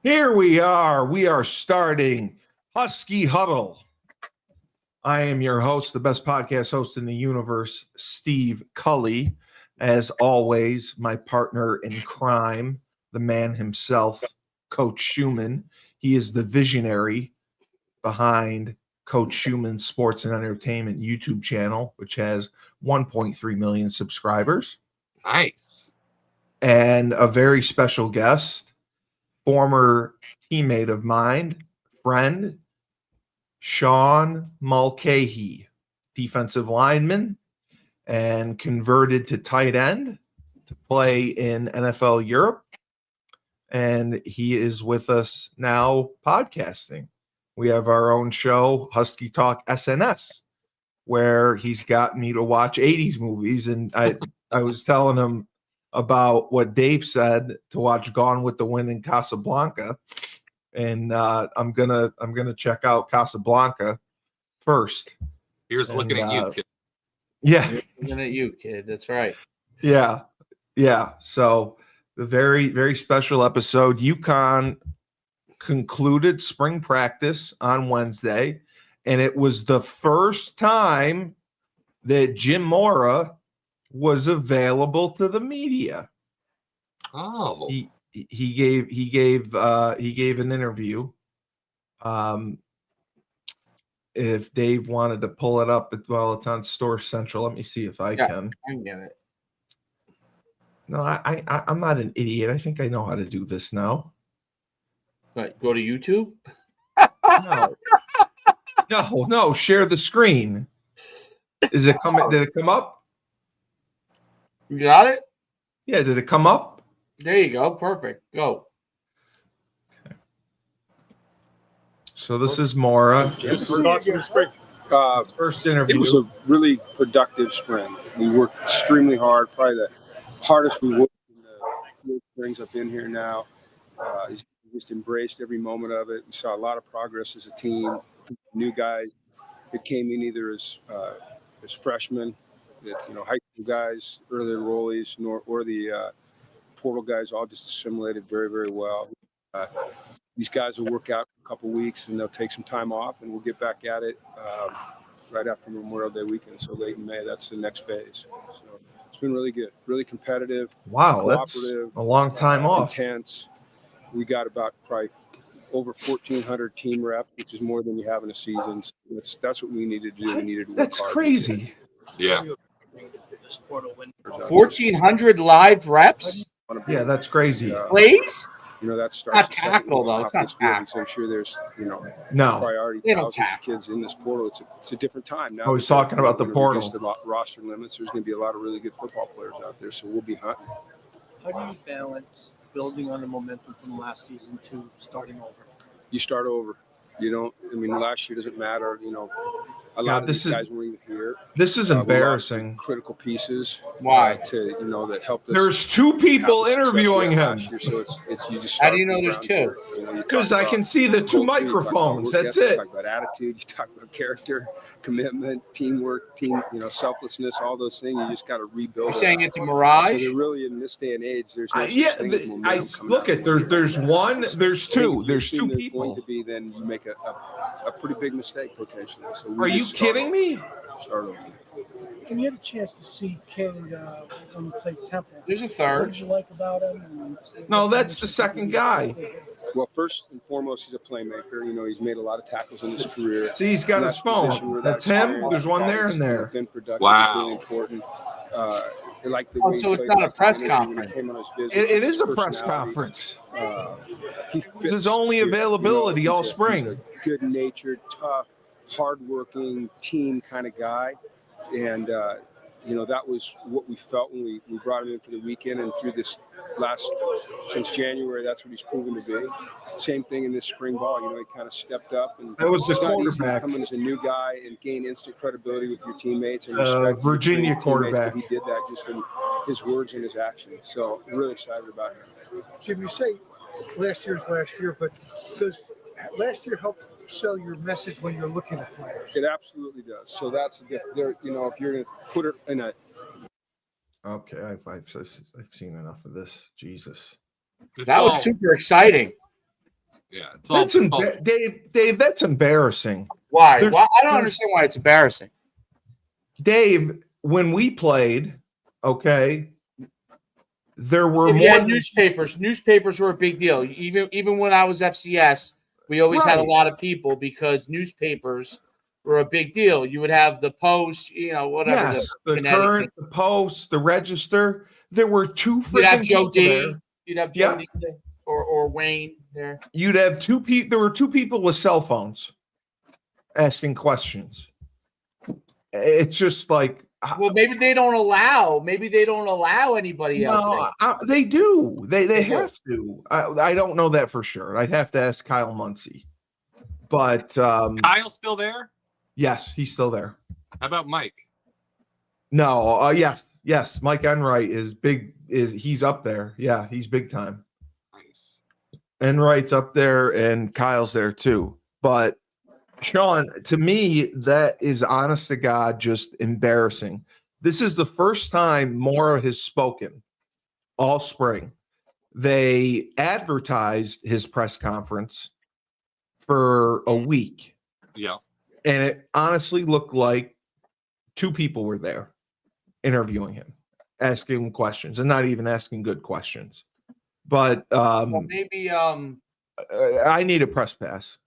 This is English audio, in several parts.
Here we are. We are starting Husky Huddle. I am your host, the best podcast host in the universe, Steve Colley. As always, my partner in crime, the man himself, Coach Schuman. He is the visionary behind Coach Schuman's Sports and Entertainment YouTube channel, which has 1.3 million subscribers. Nice. And a very special guest, former teammate of mine, friend, Sean Mulcahy, defensive lineman, and converted to tight end to play in NFL Europe. And he is with us now podcasting. We have our own show, Husky Talk SNS, where he's got me to watch 80s movies. And I was telling him about what Dave said to watch Gone with the Wind in Casablanca. And I'm gonna check out Casablanca first. Here's looking at you, kid. Yeah. Looking at you, kid. That's right. Yeah. So the very, very special episode. UConn concluded spring practice on Wednesday, and it was the first time that Jim Mora was available to the media. Oh. He gave an interview. If Dave wanted to pull it up, it's on Store Central. Let me see if I can. I can get it. No, I'm not an idiot. I think I know how to do this now. What, go to YouTube? No. Share the screen. Is it coming? Did it come up? You got it? Yeah. Did it come up? There you go. Perfect. Go. Okay. So this is Mora. First interview. It was a really productive spring. We worked extremely hard, probably the hardest we worked in the springs I've been here now. He's just embraced every moment of it. We saw a lot of progress as a team. New guys that came in either as freshmen, high school guys, early enrollees, or the portal guys all just assimilated very, very well. These guys will work out for a couple weeks and they'll take some time off, and we'll get back at it right after Memorial Day weekend. So late in May, that's the next phase. So it's been really good, really competitive. Wow, that's a long time off. Intense. We got about probably over 1,400 team reps, which is more than you have in a season. So that's what we needed to do. We needed to work That's hard. crazy. Yeah. 1,400 live reps? Yeah, that's crazy. Plays? That starts Not tackle, though. It's not tackle. I'm sure there's, No. priority They don't thousands of tackle. kids in this portal. It's a different time now. I was talking about the We're gonna reduce portal. the roster limits. There's going to be a lot of really good football players out there, so we'll be hunting. How do you balance building on the momentum from last season to starting over? You start over. Last year doesn't matter. A lot of these guys weren't even here. This is We lost embarrassing. critical pieces. Why? That helped us. There's two people have the success we interviewing had him. last year, so it's you just. How do you start know from there's ground two? zero. You Because talk I can about see the two culture, you talk about microphones. work That's ethic, it. You talk about attitude. You talk about character, commitment, teamwork, selflessness, all those things. You just got to rebuild. You're saying it's a So mirage? they're really in this day and age. There's no such thing as momentum I coming look out at of there's one, there's I think two, if you there's assume two there's people. going to be, then you make a pretty big mistake potentially. So we Are you just start kidding over. me? Start over. And you had a chance to see King when he played Temple. There's a What third. did you like about him? No, that's the second guy. Well, first and foremost, he's a playmaker. He's made a lot of tackles in his career. See, he's got his phone. That's him. There's one there and there. Been productive. Wow. It's really important. Like the Oh, way so he it's played not a last press time when he conference. came on his visit, It his is a press personality, conference. He This fits is only here. availability all He's spring. a good-natured, tough, hardworking team kind of guy, and that was what we felt when we brought him in for the weekend, and through this since January, that's what he's proven to be. Same thing in this spring ball. He kind of stepped up, and That was the it's not easy to quarterback. come in as a new guy and gain instant credibility with your teammates and respect for your Virginia teammates, quarterback. But he did that just in his words and his actions. So really excited about him. Jim, you say last year's last year, but does last year help sell your message when you're looking at players? It absolutely does. So that's if you're going to put it in a. Okay, I've seen enough of this. Jesus. That was super exciting. Yeah, it's Dave, that's embarrassing. Why? There's- Why? I don't there's- understand why it's embarrassing. Dave, when we played, okay, there were We more had than- newspapers. Newspapers were a big deal. Even when I was FCS, we always had a Right. lot of people because newspapers were a big deal. You would have the Post, whatever. Yes, the Connecticut. Current, the Post, the Register. There were two You'd have freaking Joe people D. there. You'd have Yeah. Joe D. Or Wayne there. You'd have two people. There were two people with cell phones asking questions. It's just like, Well, maybe they don't allow. Maybe they don't allow anybody else. no, they do. They They have to. I don't know that for sure. I'd have to ask Kyle Muncy. But Kyle's still there. yes, he's still there. How about Mike? No, yes. Mike Enright is big. He's up there? Yeah, he's big time. Nice. Enright's up there, and Kyle's there too. But Sean, to me, that is honest to God just embarrassing. This is the first time Mora has spoken all spring. They advertised his press conference for a week, Yeah. and it honestly looked like two people were there interviewing him, asking him questions, and not even asking good questions. But Well, maybe I need a press pass.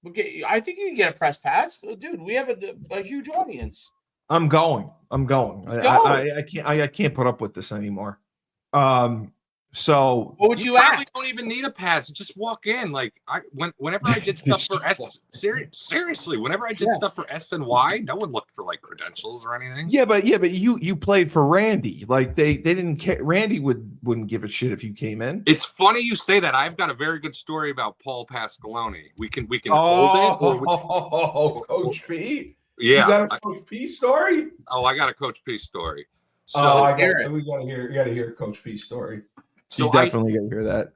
okay. I think you can get a press pass, dude. We have a huge audience. I'm going. Go. I can't put up with this anymore. So What would you probably ask? don't even need a pass. Just walk in. Like whenever I did stuff for seriously, whenever I did stuff for SNY, no one looked for like credentials or anything. yeah, but you played for Randy. Like they didn't care. Randy wouldn't give a shit if you came in. It's funny you say that. I've got a very good story about Paul Pasqualoni. We can hold it. Oh, Coach P. Yeah. You got a Coach P story? I got a Coach P story. So we gotta hear Coach P's story. So you definitely gotta hear that.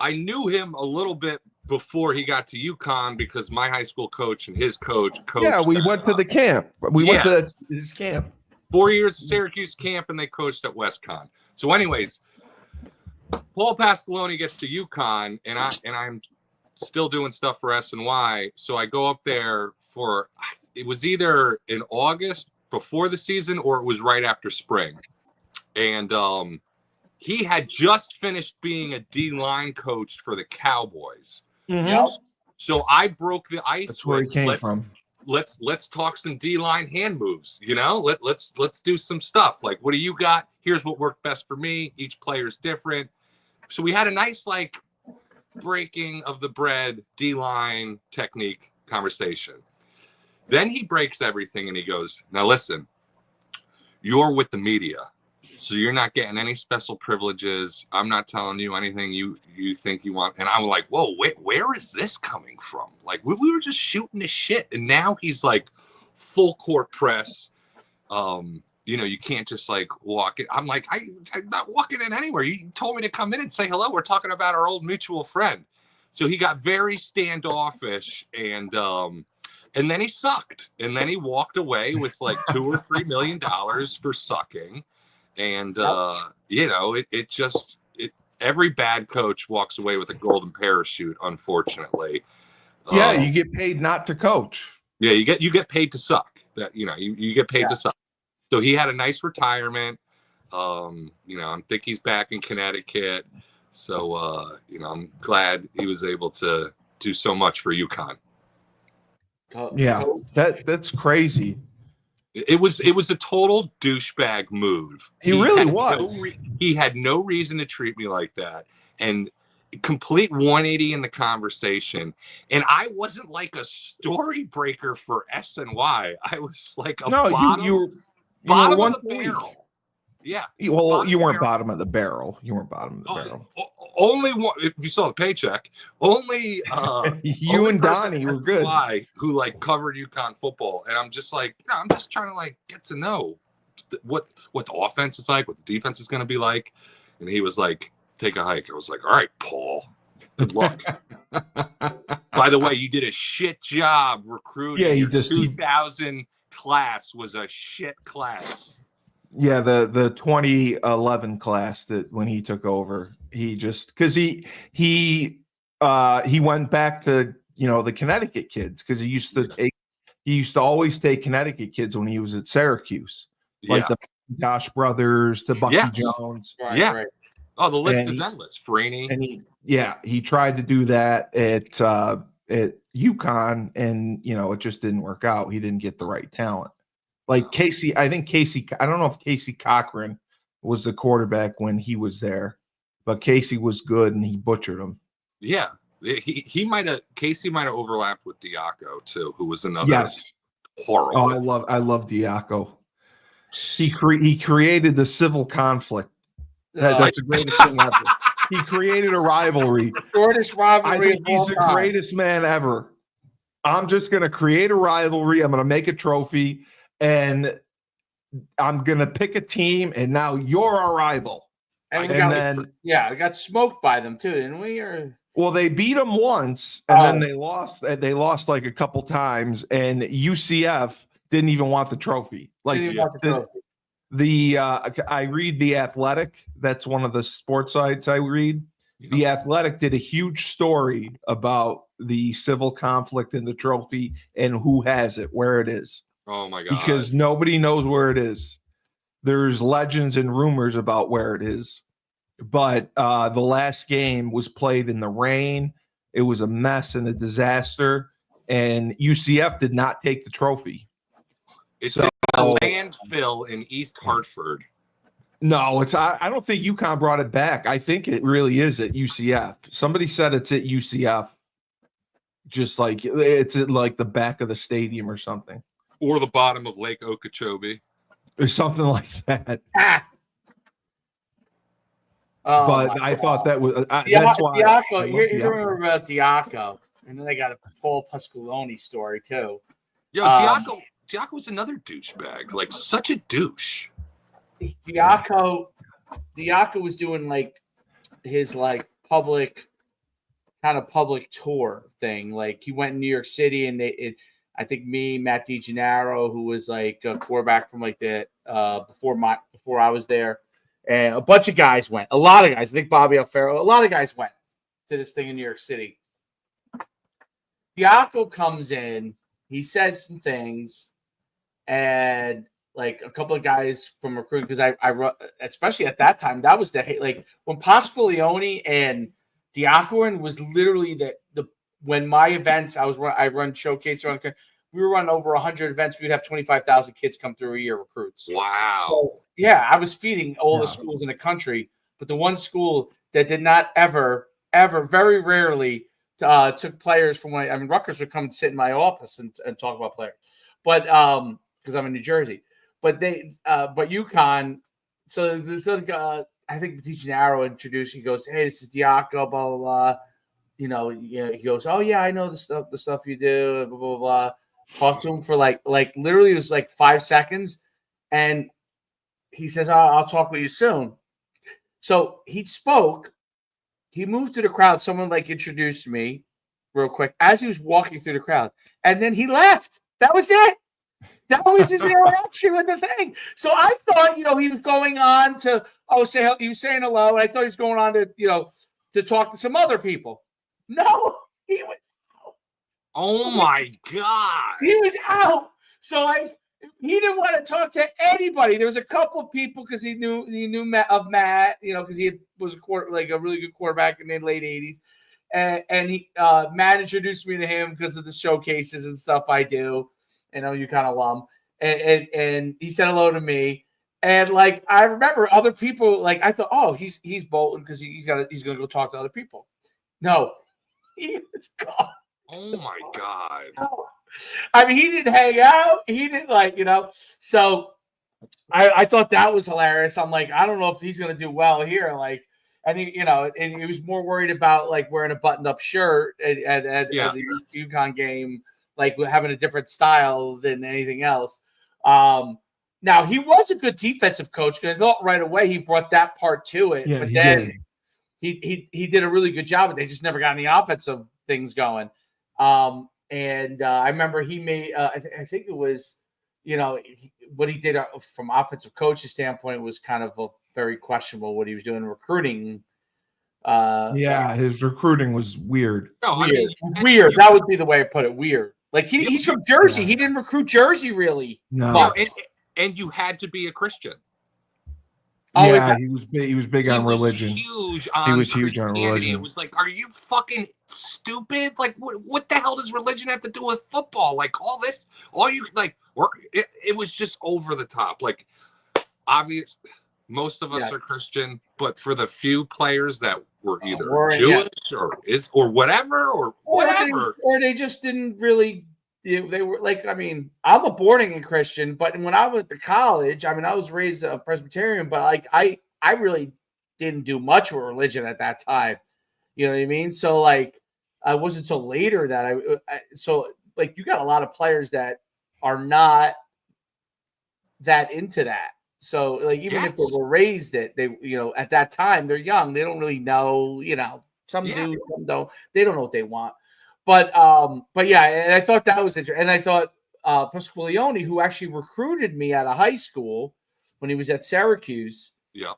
I knew him a little bit before he got to UConn because my high school coach and his coached. Yeah, we went to the camp. We went to his camp. 4 years of Syracuse camp, and they coached at WestConn. So, anyways, Paul Pasqualoni gets to UConn, and I'm still doing stuff for SNY. So I go up there for it was either in August before the season or it was right after spring, and he had just finished being a D-line coach for the Cowboys. Yep. So I broke the ice. That's where he came from. Let's talk some D-line hand moves. Let's do some stuff. Like, what do you got? Here's what worked best for me. Each player's different. So we had a nice like breaking of the bread D-line technique conversation. Then he breaks everything and he goes, "Now listen, you're with the media. So you're not getting any special privileges. I'm not telling you anything you think you want." And I'm like, whoa, where is this coming from? Like, we were just shooting the shit. And now he's like full court press. You can't just like walk in. I'm like, I'm not walking in anywhere. You told me to come in and say hello. We're talking about our old mutual friend. So he got very standoffish and then he sucked. And then he walked away with like $2 or $3 million for sucking. And, every bad coach walks away with a golden parachute, unfortunately. Yeah, you get paid not to coach. Yeah, you get paid to suck. That, you get paid to suck. So he had a nice retirement. I think he's back in Connecticut. So, I'm glad he was able to do so much for UConn. Yeah, that's crazy. It was a total douchebag move. He really was. He had no reason to treat me like that, and complete 180 in the conversation. And I wasn't like a story breaker for SNY. I was like a bottom of the barrel. Yeah. Well, you weren't bottom of the barrel. You weren't bottom of the barrel. Only one. If you saw the paycheck, only you only and Donnie were good. Who like covered UConn football, and I'm just like, I'm just trying to like get to know what the offense is like, what the defense is going to be like. And he was like, "Take a hike." I was like, "All right, Paul. Good luck." By the way, you did a shit job recruiting. Yeah, your 2000 class was a shit class. Yeah, the 2011 class that when he took over, he just because he he went back to the Connecticut kids because he used to always take Connecticut kids when he was at Syracuse, like Yeah. the Josh brothers to Bucky Yes. Jones. Right, Yeah. right. Oh, the list And is endless. Freeney. And he tried to do that at UConn, and it just didn't work out. He didn't get the right talent. Like Casey, I don't know if Casey Cochran was the quarterback when he was there, but Casey was good and he butchered him. Yeah. Casey might have overlapped with Diaco too, who was another Yes. horrible. Oh, I love Diaco. He created the civil conflict. That's the greatest thing ever. He created a rivalry. Shortest I rivalry think of all he's the time. greatest man ever. I'm just going to create a rivalry. I'm going to make a trophy, and I'm going to pick a team, and now you're our rival. And we got smoked by them too, didn't we? Well, they beat them once, and then they lost. They lost like a couple times, and UCF didn't even want the trophy. Like I read The Athletic. That's one of the sports sites I read. The Athletic did a huge story about the civil conflict in the trophy and who has it, where it is. Oh my God. Because nobody knows where it is. There's legends and rumors about where it is. But the last game was played in the rain. It was a mess and a disaster. And UCF did not take the trophy. It's a landfill in East Hartford. No, I don't think UConn brought it back. I think it really is at UCF. Somebody said it's at UCF. Just like it's at like the back of the stadium or something. Or the bottom of Lake Okeechobee. Or something like that. Oh, but I thought that was that's why Diaco. Here's what I remember about Diaco. And then they got a Paul Pasqualoni story too. Yo, Diaco was another douchebag. Like such a douche. Diaco was doing like his like public tour thing. Like he went in New York City, and I think Matt DiGennaro, who was like a quarterback from like the before I was there, and a bunch of guys went. A lot of guys. I think Bobby Alfaro. A lot of guys went to this thing in New York City. Diaco comes in. He says some things, and like a couple of guys from recruiting, because I especially at that time, that was like when Pasqualoni and Diaco was literally the when my events I run showcase around. We were running over 100 events. We'd have 25,000 kids come through a year recruits. Wow. So, yeah, I was feeding all the schools in the country, but the one school that did not ever, very rarely took players from Rutgers would come and sit in my office and talk about players, but because I'm in New Jersey, but UConn. So I think DiGennaro introduced. He goes, "Hey, this is Diaco, blah blah blah." He goes, "Oh yeah, I know the stuff you do." Blah blah blah. Talked to him for like literally it was like 5 seconds, and he says, I'll talk with you soon. So he spoke. He moved to the crowd. Someone like introduced me real quick as he was walking through the crowd, and then he left. That was it. That was his interaction with the thing. So I thought, he was going on to he was saying hello, and I thought he was going on to to talk to some other people. No, he was. Oh my God. He was out. So he didn't want to talk to anybody. There was a couple of people because he knew of Matt, because he was a really good quarterback in the late 80s. And he Matt introduced me to him because of the showcases and stuff I do. And UConn alum. And he said hello to me. And like I remember other people, like I thought, oh, he's Bolton because he's gonna go talk to other people. No, he was gone. Oh my God. I mean, he didn't hang out. He didn't So I thought that was hilarious. I'm like, I don't know if he's going to do well here. Like, I think, and he was more worried about like wearing a buttoned up shirt at a UConn game, like having a different style than anything else. Now he was a good defensive coach because I thought right away he brought that part to it. Yeah, but then he did a really good job. They just never got any offensive things going. And I remember he made, I think it was, what he did from offensive coach's standpoint was kind of very questionable what he was doing recruiting Yeah, his recruiting was weird. No, I weird. mean, Weird. That would be the way I put it. Weird. Like he's from Jersey. Yeah. He didn't recruit Jersey really. No. But, and you had to be a Christian. Oh, is Yeah, that- he was big on religion. Huge He on was huge on Christianity. religion. It was like, are you fucking stupid? Like, what the hell does religion have to do with football? Like, all this, all you like, work. It was just over the top. Like, obvious. Most of us are Christian, but for the few players that were either Jewish or whatever, or they just didn't really. They were like, I mean, I'm a born again Christian, but when I went to college, I mean, I was raised a Presbyterian, but like I really didn't do much with religion at that time. You know what I mean? So like, I wasn't until later that so like you got a lot of players that are not that into that. So like, even if they were raised it, they, at that time they're young, they don't really know, some do, some don't, they don't know what they want. But yeah, and I thought that was interesting. And I thought Pasqualeone, who actually recruited me out of high school when he was at Syracuse. Yeah.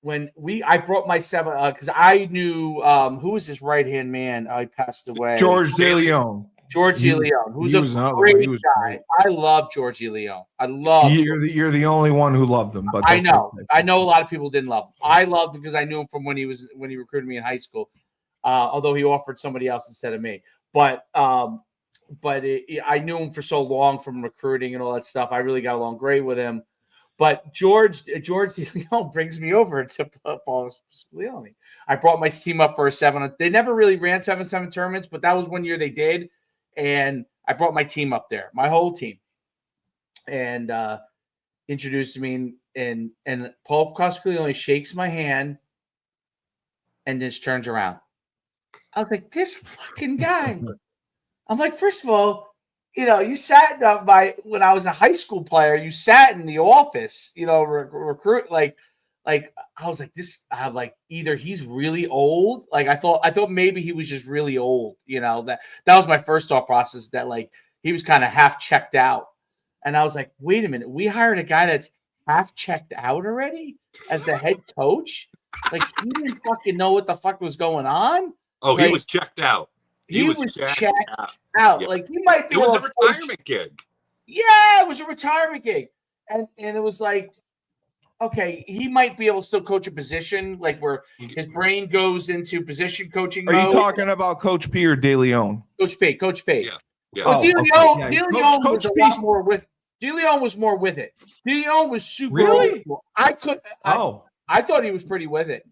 When I brought my seven, because I knew who was his right hand man. He passed away. George DeLeon. George DeLeon, who's a great guy. I love George DeLeon. I love. You're the only one who loved him, but I know. Okay. I know a lot of people didn't love him. I loved him because I knew him from when he recruited me in high school. Although he offered somebody else instead of me, but I knew him for so long from recruiting and all that stuff. I really got along great with him. But George DeLeon brings me over to Paul Pasqualeone. I brought my team up for a 7. They never really ran 7-7 tournaments, but that was one year they did, and I brought my team up there, my whole team, and introduced me. And Paul Pasqualeone shakes my hand and just turns around. I was like, this fucking guy. I'm like, first of all, you sat when I was a high school player, you sat in the office, recruit like I was like this. I'm like, either he's really old. Like I thought maybe he was just really old. That was my first thought process, that like he was kind of half checked out. And I was like, wait a minute, we hired a guy that's half checked out already as the head coach. Like he didn't fucking know what the fuck was going on. Oh, he was checked out. He was checked out. Yeah. Like he might be. It was a retirement gig. Yeah, it was a retirement gig, and it was like, okay, he might be able to still coach a position, like where his brain goes into position coaching mode. Are you talking about Coach P or DeLeon? Coach P. Yeah. Well, DeLeon was a lot more with. DeLeon was more with it. DeLeon was super. Really? I thought he was pretty with it.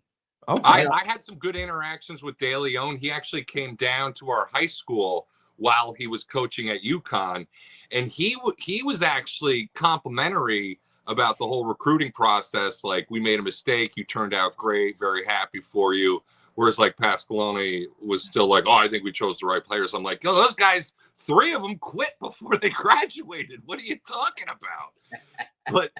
Okay. I had some good interactions with DeLeon. He actually came down to our high school while he was coaching at UConn, and he was actually complimentary about the whole recruiting process. Like, we made a mistake, you turned out great, very happy for you. Whereas like Pasqualeone was still like, oh, I think we chose the right players. I'm like, yo, those guys, 3 of them quit before they graduated. What are you talking about? But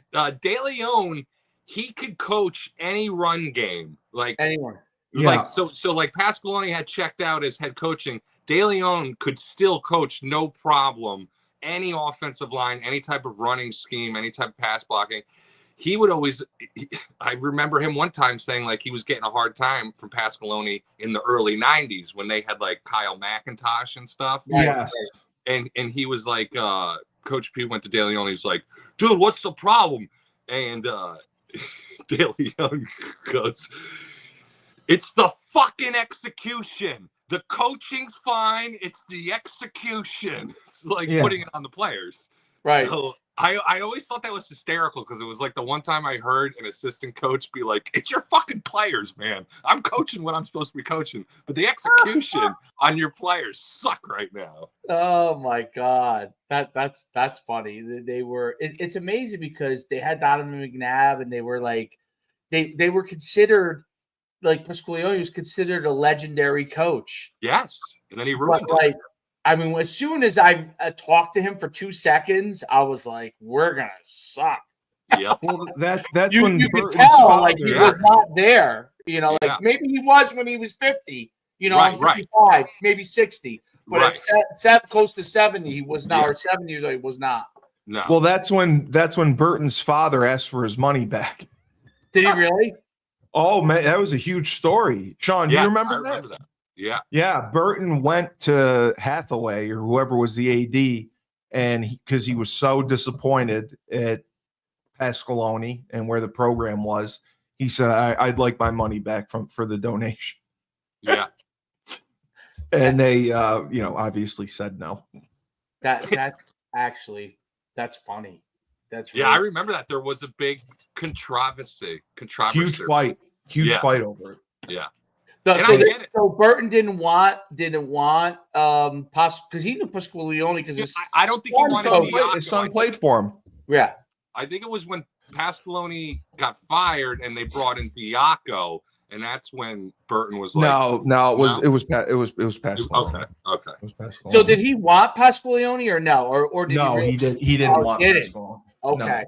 DeLeon, he could coach any run game, like anyone. Like so like Pasqualeone had checked out as head coaching. DeLeon could still coach, no problem, any offensive line, any type of running scheme, any type of pass blocking. He would always. I remember him one time saying like he was getting a hard time from Pasqualeone in the early '90s when they had like Kyle McIntosh and stuff. Yes. And he was like, Coach P went to DeLeon. He's like, dude, what's the problem? And DeLeon goes, it's the fucking execution. The coaching's fine. It's the execution. It's like putting it on the players. Right. So I always thought that was hysterical because it was like the one time I heard an assistant coach be like, it's your fucking players, man. I'm coaching what I'm supposed to be coaching, but the execution on your players suck right now. Oh my God. That's funny. They were, it's amazing because they had Donovan McNabb and they were like, they were considered, like Pasqualeone was considered a legendary coach. Yes. And then he ruined it. Like, I mean, as soon as I talked to him for 2 seconds, I was like, we're going to suck. Yep. Well, that's you when could Burton's tell father, like he was not there. Like maybe he was when he was 50, right, 55, maybe 60. But at close to 70, he was not, or 70 years old, he was not. No. Well, that's when Burton's father asked for his money back. Did he really? Oh man, that was a huge story. Sean, do you Yes, remember I that? remember that. Yeah. Yeah, Burton went to Hathaway or whoever was the AD, and because he was so disappointed at Pasqualoni and where the program was, he said, I'd like my money back for the donation. Yeah. And they, obviously said no. That's funny. That's Yeah, I really, remember that. There was a big controversy. Huge fight over it. Yeah. So, And so, I they- get it. so Burton didn't want because he knew Pasqualoni because I don't think he His wanted son Diaco. His son played for him. yeah. I think it was when Pasqualoni got fired and they brought in Diaco, and that's when Burton was like, No, it was Pasqualoni. Okay. It was Pasqualoni. So did he want Pasqualoni or no? Or did No, he he didn't Oh, want he didn't. Pasqualoni. Okay.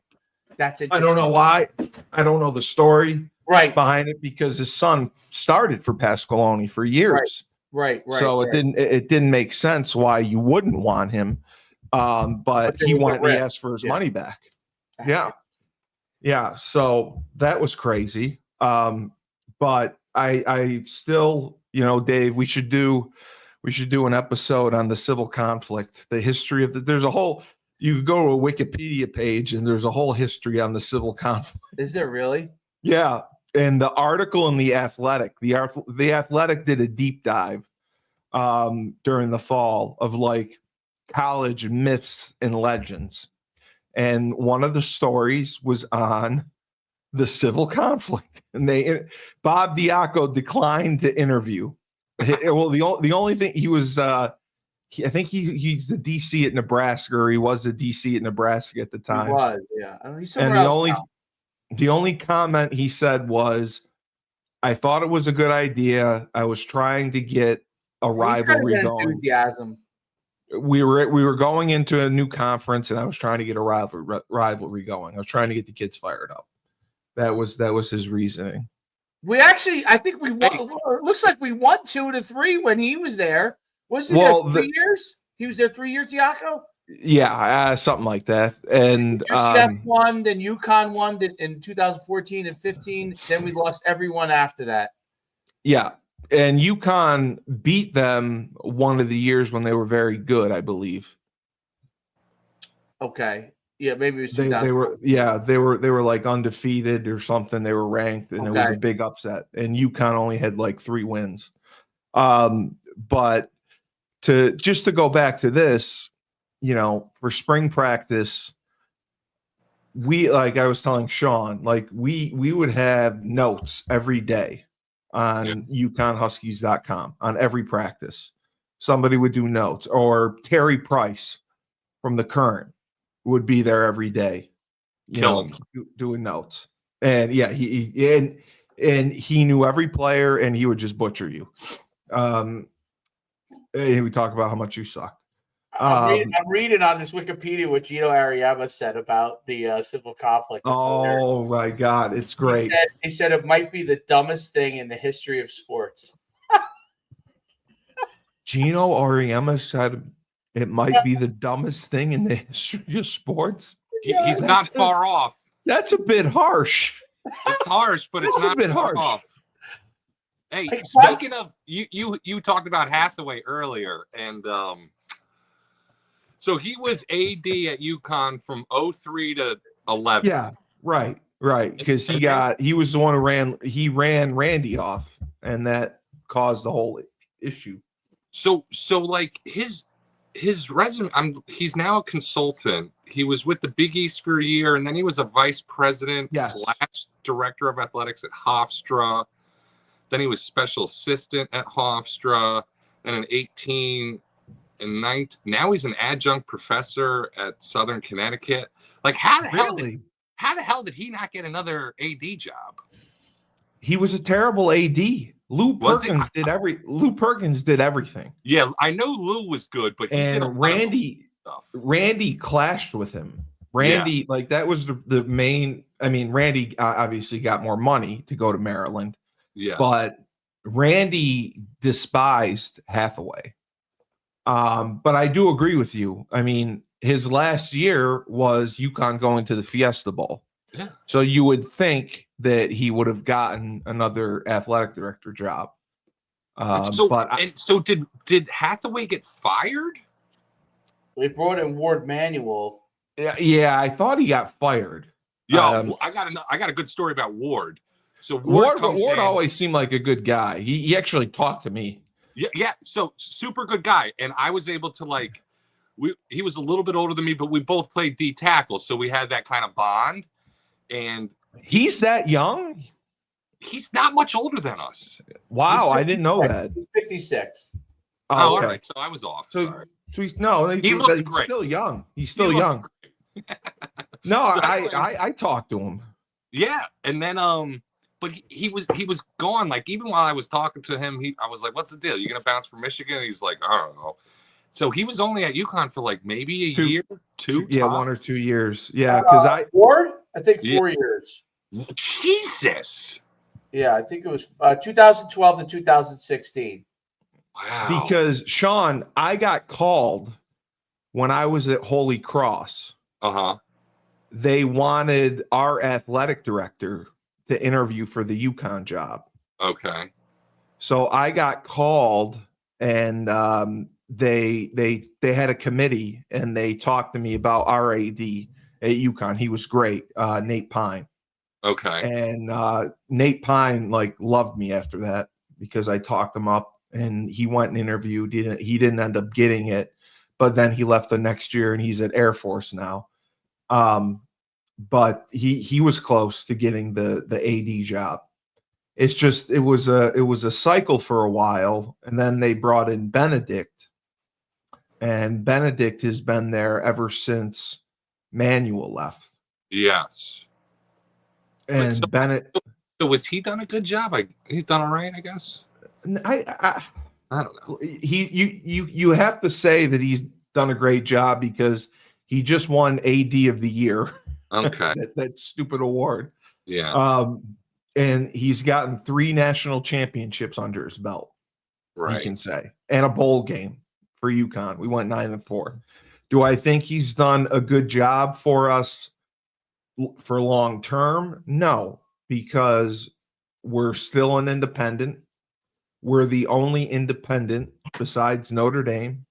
That's I interesting. don't know why. I don't know the story Right. behind it because his son started for Pasqualoni for years. Right. So it didn't make sense why you wouldn't want him. But there he was a went and he rip. asked for his Yeah. money back. Yeah. So that was crazy. But I still, Dave, we should do an episode on the civil conflict, the history of there's a whole, you could go to a Wikipedia page and there's a whole history on the civil conflict. Is there really? Yeah. And the article in the Athletic did a deep dive during the fall of like college myths and legends. And one of the stories was on the civil conflict. And Bob Diaco declined to interview. Well, the only thing he was, I think he's the DC at Nebraska, or he was the DC at Nebraska at the time. He was, yeah. I mean, he's And somewhere else now. the only comment he said was, I thought it was a good idea. I was trying to get a rivalry going. Enthusiasm. We were going into a new conference, and I was trying to get a rivalry going. I was trying to get the kids fired up. That was his reasoning. I think we won. It looks like we won 2-3 when he was there. Was he there 3 years? He was there 3 years, Diaco? Yeah, something like that. And UCF won, then UConn won in 2014 and 15. Then we lost everyone after that. Yeah, and UConn beat them one of the years when they were very good, I believe. Okay, yeah, maybe it was They 2000. they were like undefeated or something. They were ranked, and it was a big upset. And UConn only had like 3 wins. But to go back to this, for spring practice, like I was telling Sean, like we would have notes every day on UConnHuskies.com on every practice. Somebody would do notes, or Terry Price from the Current would be there every day, doing notes. And yeah, he knew every player, and he would just butcher you. And we talk about how much you suck. I'm reading on this Wikipedia what Gino Ariema said about the civil conflict. It's hilarious. Oh my God, it's great. He said it might be the dumbest thing in the history of sports. Gino Ariema said it might be the dumbest thing in the history of sports. He's not far off. That's a bit harsh. It's harsh, but it's not a bit far harsh. off. Hey, speaking of you talked about Hathaway earlier, and so he was AD at UConn from 03 to 11. Yeah, right. Because he was the one who ran Randy off, and that caused the whole issue. So like his resume, he's now a consultant. He was with the Big East for a year, and then he was a vice president / director of athletics at Hofstra. Then he was special assistant at Hofstra, and in 18 and 19. Now he's an adjunct professor at Southern Connecticut. Like how the hell did he not get another AD job? He was a terrible AD. Lou Perkins did everything. Yeah, I know Lou was good, but Randy clashed with him. Randy, like that was the main. I mean, Randy obviously got more money to go to Maryland. Yeah, but Randy despised Hathaway. But I do agree with you. I mean, his last year was UConn going to the Fiesta Bowl. Yeah. So you would think that he would have gotten another athletic director job. So did Hathaway get fired? They brought in Ward Manuel. Yeah, I thought he got fired. Yo, I got a good story about Ward. So Ward comes in, always seemed like a good guy. He actually talked to me. Yeah. So super good guy, and I was able to he was a little bit older than me, but we both played D tackle, so we had that kind of bond. And he's that young? He's not much older than us. Wow, I didn't know that. He's 56. Oh, okay. All right. So I was off. Sorry. So he's great. Still young. He's still young. No, So I talked to him. Yeah, and then but he was gone. Like even while I was talking to him, I was like, "What's the deal? You gonna bounce from Michigan?" And he's like, "I don't know." So he was only at UConn for like maybe a year, two. Yeah, tops. 1 or 2 years. Yeah, because Ward, I think 4 years. Jesus. Yeah, I think it was 2012 to 2016. Wow. Because Sean, I got called when I was at Holy Cross. They wanted our athletic director to interview for the UConn job. Okay. So I got called, and they had a committee, and they talked to me about our AD at UConn. He was great, Nate Pine. Okay. And Nate Pine loved me after that because I talked him up, and he went and interviewed. He didn't end up getting it, but then he left the next year, and he's at Air Force now. But he was close to getting the AD job. It's just it was a cycle for a while, and then they brought in Benedict, and Benedict has been there ever since Manuel left. Yes. And So was he done a good job? He's done all right, I guess. I don't know. You have to say that he's done a great job because he just won AD of the year. Okay. that stupid award. Yeah. And he's gotten 3 national championships under his belt. Right. You can say, and a bowl game for UConn. We went 9-4. Do I think he's done a good job for us for long term? No, because we're still an independent. We're the only independent besides Notre Dame.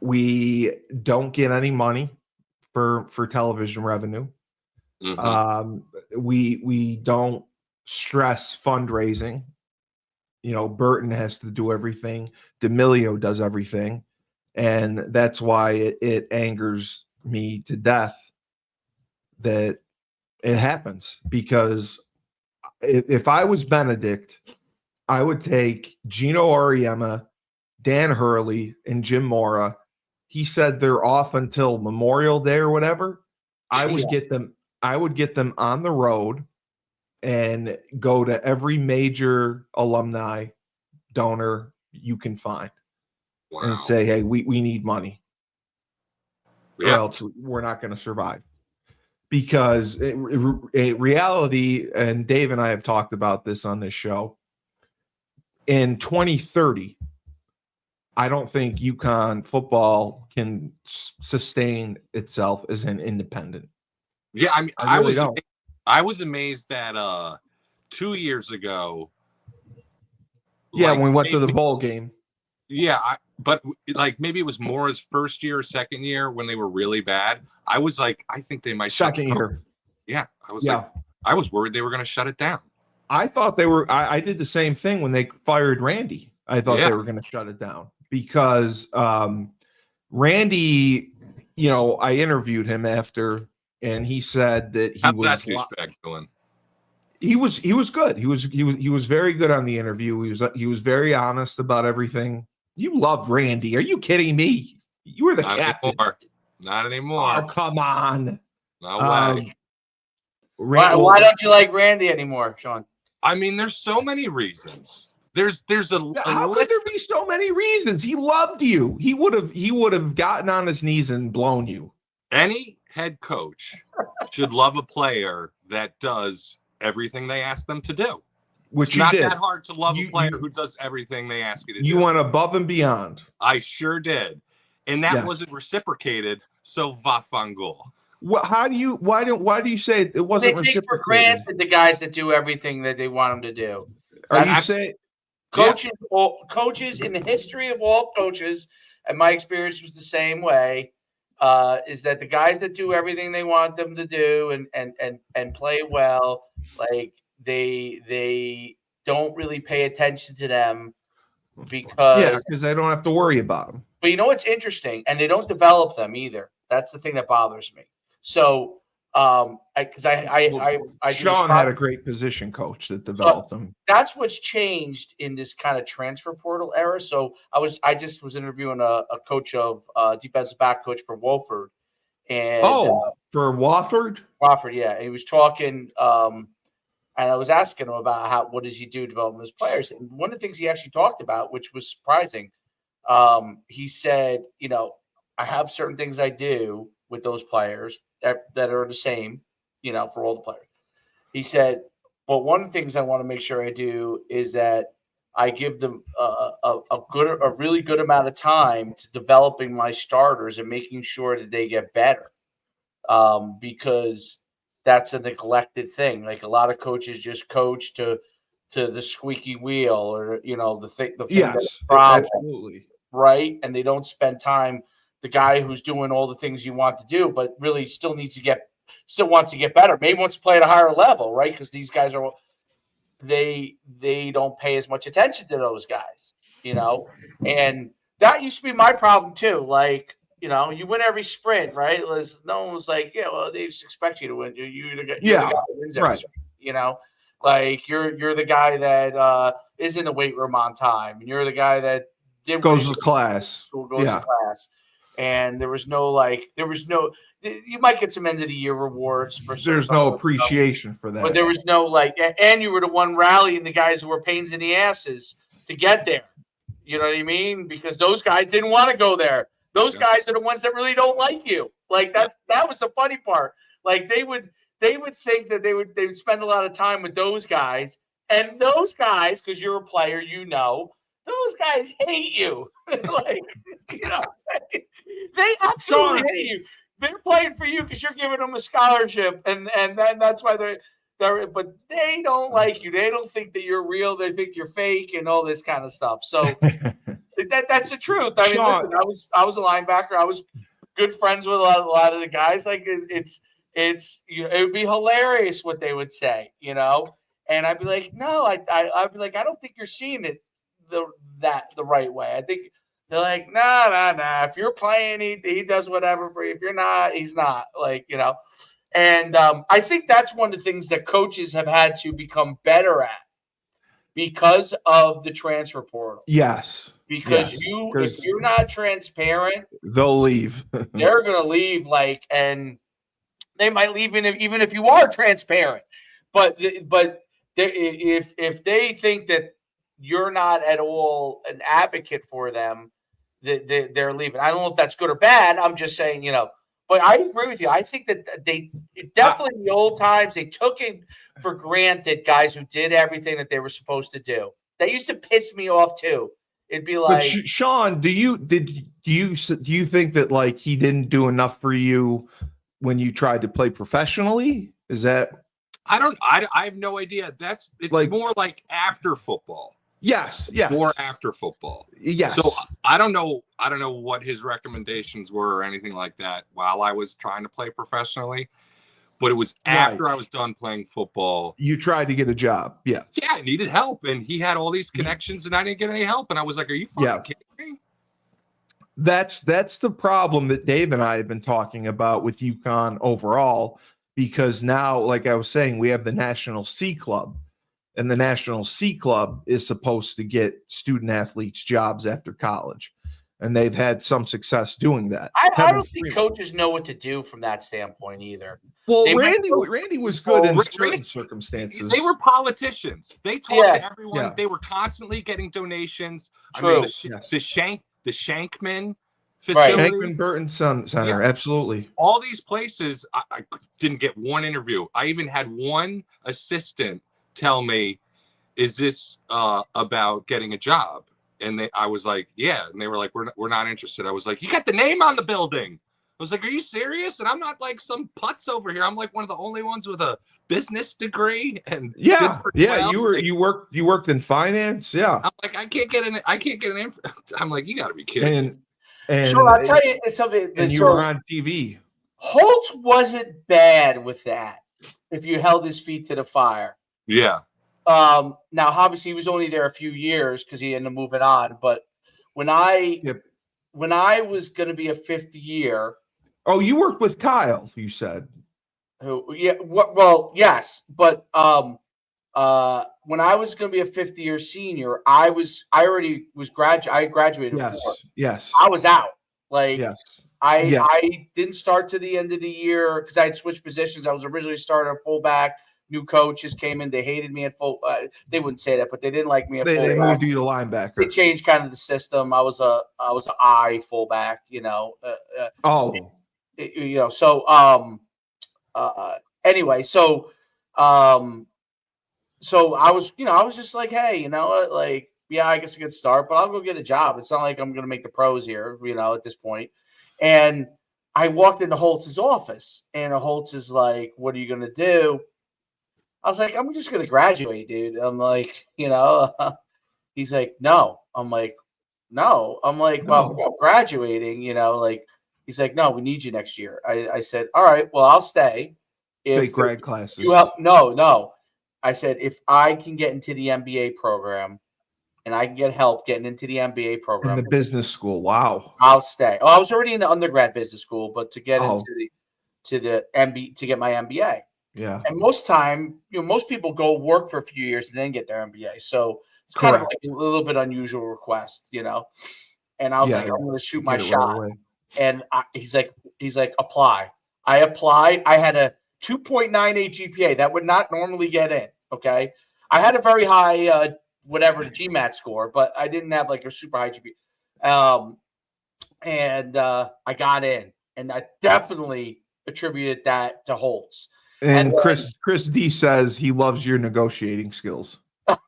We don't get any money for television revenue. Mm-hmm. We don't stress fundraising. Burton has to do everything. D'Amelio does everything. And that's why it angers me to death that it happens. Because if I was Benedict, I would take Gino Auriemma, Dan Hurley, and Jim Mora. He said they're off until Memorial Day or whatever. I would get them on the road and go to every major alumni donor you can find. Wow. And say, hey, we need money. Or else we're not going to survive. Because reality, and Dave and I have talked about this on this show, in 2030, I don't think UConn football can sustain itself as an independent. Yeah, I mean, I was amazed that 2 years ago. Yeah, when we went to the bowl game. Yeah, but maybe it was Mora's first year or second year when they were really bad. I was like, I think they might second year. Yeah, I was worried they were going to shut it down. I thought they were. I did the same thing when they fired Randy. I thought they were going to shut it down because Randy, I interviewed him after, and he said that he was that douchebag doing. He was good. He was very good on the interview. He was very honest about everything. You love Randy. Are you kidding me? You were the captain. Not anymore. Oh, come on. No way. Why don't you like Randy anymore, Sean? I mean, there's so many reasons. There's how could there be so many reasons? He loved you. He would have gotten on his knees and blown you. Any head coach should love a player that does everything they ask them to do. Which it's you not did. That hard to love a player who does everything they ask you to do. You went above and beyond. I sure did. And that wasn't reciprocated, so va fangul. How do you? Why do you say it They wasn't take for reciprocated? granted the guys that do everything that they want them to do. Are you That's- saying? Coaches, coaches in the history of all coaches, and my experience was the same way. Is that the guys that do everything they want them to do and play well, like they don't really pay attention to them Yeah, because. because I don't have to worry about them. But you know what's interesting, and they don't develop them either. That's the thing that bothers me. So, because I Sean had a great position coach that developed them. That's what's changed in this kind of transfer portal era. So I just was interviewing a coach of defensive back coach for Wofford, and For Wofford, yeah, he was talking, and I was asking him about what does he do developing his players, and one of the things he actually talked about, which was surprising, he said, I have certain things I do with those players that are the same, for all the players. He said, but one of the things I want to make sure I do is that I give them a really good amount of time to developing my starters and making sure that they get better, because that's a neglected thing. Like a lot of coaches just coach to the squeaky wheel or the thing. yes, that's the problem, absolutely. right? And they don't spend time. The guy who's doing all the things you want to do, but really still wants to get better. Maybe wants to play at a higher level, right? Because these guys they don't pay as much attention to those guys, And that used to be my problem too. Like, you win every sprint, right? No one was like, yeah, well, they just expect you to win. You're the guy who wins every sprint, Like you're the guy that is in the weight room on time, and you're the guy that goes to class. And there was no, you might get some end of the year rewards for. There's no appreciation for that. But there was no and you were the one rallying the guys who were pains in the asses to get there. You know what I mean? Because those guys didn't want to go there. Those guys are the ones that really don't like you. Like that was the funny part. Like they would think that they would spend a lot of time with those guys, and those guys, because you're a player, those guys hate you. They absolutely hate you. They're playing for you because you're giving them a scholarship, and then that's why they're. But they don't like you. They don't think that you're real. They think you're fake and all this kind of stuff. So that's the truth. I mean, listen, I was a linebacker. I was good friends with a lot of the guys. Like it would be hilarious what they would say, And I'd be like, no, I'd be like, I don't think you're seeing it the right way. I think they're like, nah. If you're playing, he does whatever for you. If you're not, he's not. And I think that's one of the things that coaches have had to become better at because of the transfer portal. Yes. Because if you're not transparent, they'll leave. They're going to leave. And they might leave even if you are transparent. But if they think that you're not at all an advocate for them, they're leaving. I don't know if that's good or bad. I'm just saying, But I agree with you. I think that they definitely in the old times they took it for granted guys who did everything that they were supposed to do. That used to piss me off too. It'd be like, but Sean, do you think that he didn't do enough for you when you tried to play professionally? Is that? I have no idea. It's more like after football. Yes. More after football. Yes. So I don't know what his recommendations were or anything like that while I was trying to play professionally. But it was after I was done playing football. You tried to get a job. Yes. Yeah, I needed help. And he had all these connections and I didn't get any help. And I was like, are you fucking kidding me? That's the problem that Dave and I have been talking about with UConn overall, because now, like I was saying, we have the National C Club. And the National C Club is supposed to get student athletes jobs after college. And they've had some success doing that. I don't think coaches know what to do from that standpoint either. Well, Randy was good in certain circumstances. They were politicians. They talked to everyone. Yeah. They were constantly getting donations. True. I mean, the Shankman facility. Right. Shankman Burton Center. Yeah. Absolutely. All these places, I didn't get one interview. I even had one assistant tell me, is this about getting a job? And I was like, yeah. And they were like, we're not interested. I was like, you got the name on the building. was like, are you serious? And I'm not like some putz over here. I'm like one of the only ones with a business degree. And Yeah, did pretty well. you worked in finance. Yeah, I'm like, I can't get an. I'm like, you got to be kidding. and So I'll tell you it's something. and you So were on TV. Holtz wasn't bad with that. If you held his feet to the fire. Yeah. Now, obviously, he was only there a few years because he ended up moving on. But when I was going to be a fifth year, Oh, you worked with Kyle. You said. Well, yes, but when I was going to be a fifth year senior, I already was I graduated. Yes. I was out. Like, yes. I didn't start to the end of the year because I had switched positions. I was originally starting at fullback. New coaches came in. They hated me at full. They wouldn't say that, but they didn't like me at fullback. They moved you to linebacker. They changed kind of the system. I was an I fullback. Anyway, so I was just like, hey, like, yeah, I guess I could start, but I'll go get a job. It's not like I'm going to make the pros here, at this point. And I walked into Holtz's office, and Holtz is like, what are you going to do? I was like, I'm just going to graduate, dude. I'm like, he's like, no. I'm like, no. I'm like, well, I'm graduating, like, he's like, no, we need you next year. I said, all right, well, I'll stay. Take grad classes. No. I said, if I can get into the MBA program and I can get help getting into the MBA program. In the business school. Wow. I'll stay. Oh, I was already in the undergrad business school, but to get into the MBA, to get my MBA. Yeah. And most people go work for a few years and then get their MBA. So it's kind of like a little bit unusual request, And I was like, I'm going to shoot my shot. Right, and he's like, apply. I applied. I had a 2.98 GPA. That would not normally get in. Okay. I had a very high, the GMAT score, but I didn't have like a super high GPA. And I got in, and I definitely attributed that to Holtz. And Chris D says he loves your negotiating skills. And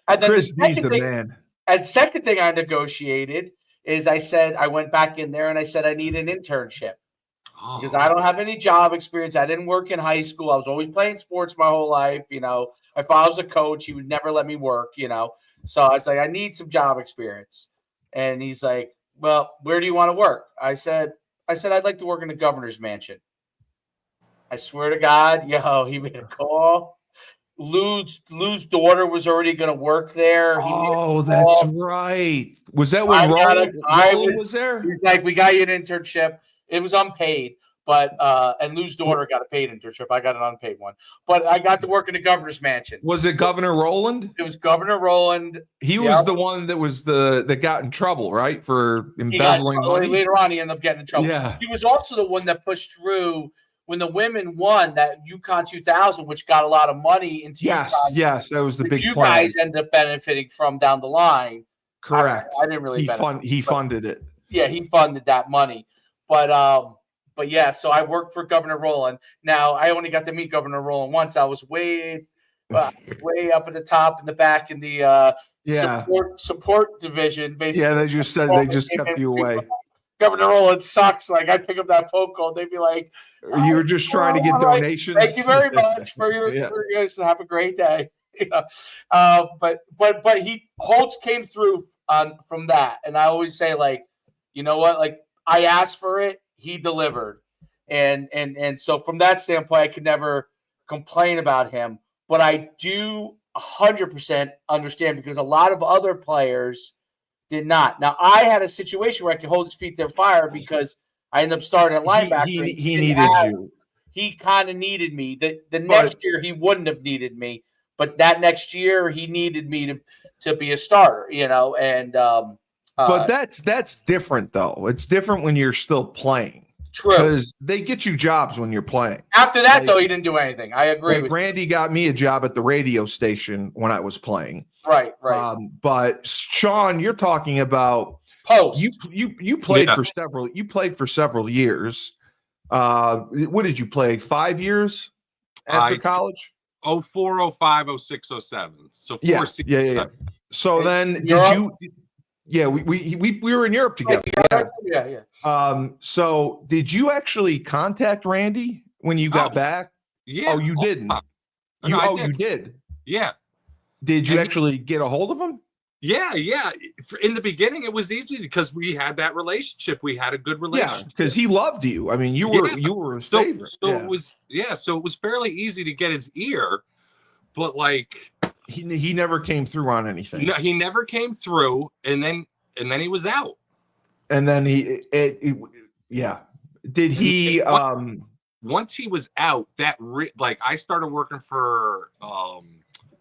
then Chris D's the man. And second thing I negotiated is I went back in there and I said I need an internship because I don't have any job experience. I didn't work in high school. I was always playing sports my whole life. If I was a coach, he would never let me work. So I was like, I need some job experience. And he's like, well, where do you want to work? I said I'd like to work in the governor's mansion. I swear to God, he made a call. Lou's daughter was already going to work there. That's right. Was that when Roland was there? He's like, we got you an internship. It was unpaid, but and Lou's daughter got a paid internship. I got an unpaid one, but I got to work in the governor's mansion. Was it Governor Roland? It was Governor Roland. He was the one that was that got in trouble, right, for embezzling money. Later on, he ended up getting in trouble. Yeah. He was also the one that pushed through when the women won that UConn 2000, which got a lot of money into UConn. Yes, that was the big you plan. Guys ended up benefiting from down the line. Correct. I didn't really benefit. He funded it. Yeah, he funded that money. But yeah, so I worked for Governor Roland. Now, I only got to meet Governor Roland once. I was way up at the top in the back in the support division. Basically, yeah, they just said they just kept you away. Governor Roland sucks. Like, I'd pick up that phone call. They'd be like, you were just trying to get donations. Thank you very much for for you guys to have a great day. But Holtz came through from that. And I always say, like, you know what? Like, I asked for it, he delivered. And so from that standpoint, I could never complain about him. But I do 100% understand because a lot of other players did not. Now, I had a situation where I could hold his feet to the fire because I ended up starting at linebacker. He needed you. He kind of needed me. The next year, he wouldn't have needed me. But that next year, he needed me to be a starter, and but that's different, though. It's different when you're still playing. True. Because they get you jobs when you're playing. After that, though, he didn't do anything. I agree with Randy got me a job at the radio station when I was playing. Right. But Sean, you're talking about post. You played for several. You played for several years. What did you play? 5 years after college? 04, 05, 06, 07. So 4 seasons. Yeah. So then Yeah, we were in Europe together. Yeah. So did you actually contact Randy when you got back? Yeah. Oh, you didn't. No, I did. You did. Yeah. Did you And actually get a hold of him? Yeah. In the beginning, it was easy because we had that relationship. We had a good Yeah, relationship. because he loved you. I mean, you were his favorite. So it was fairly easy to get his ear, but like he never came through on anything. no, he never came through, and then he was out. And then did he once he was out, like I started working for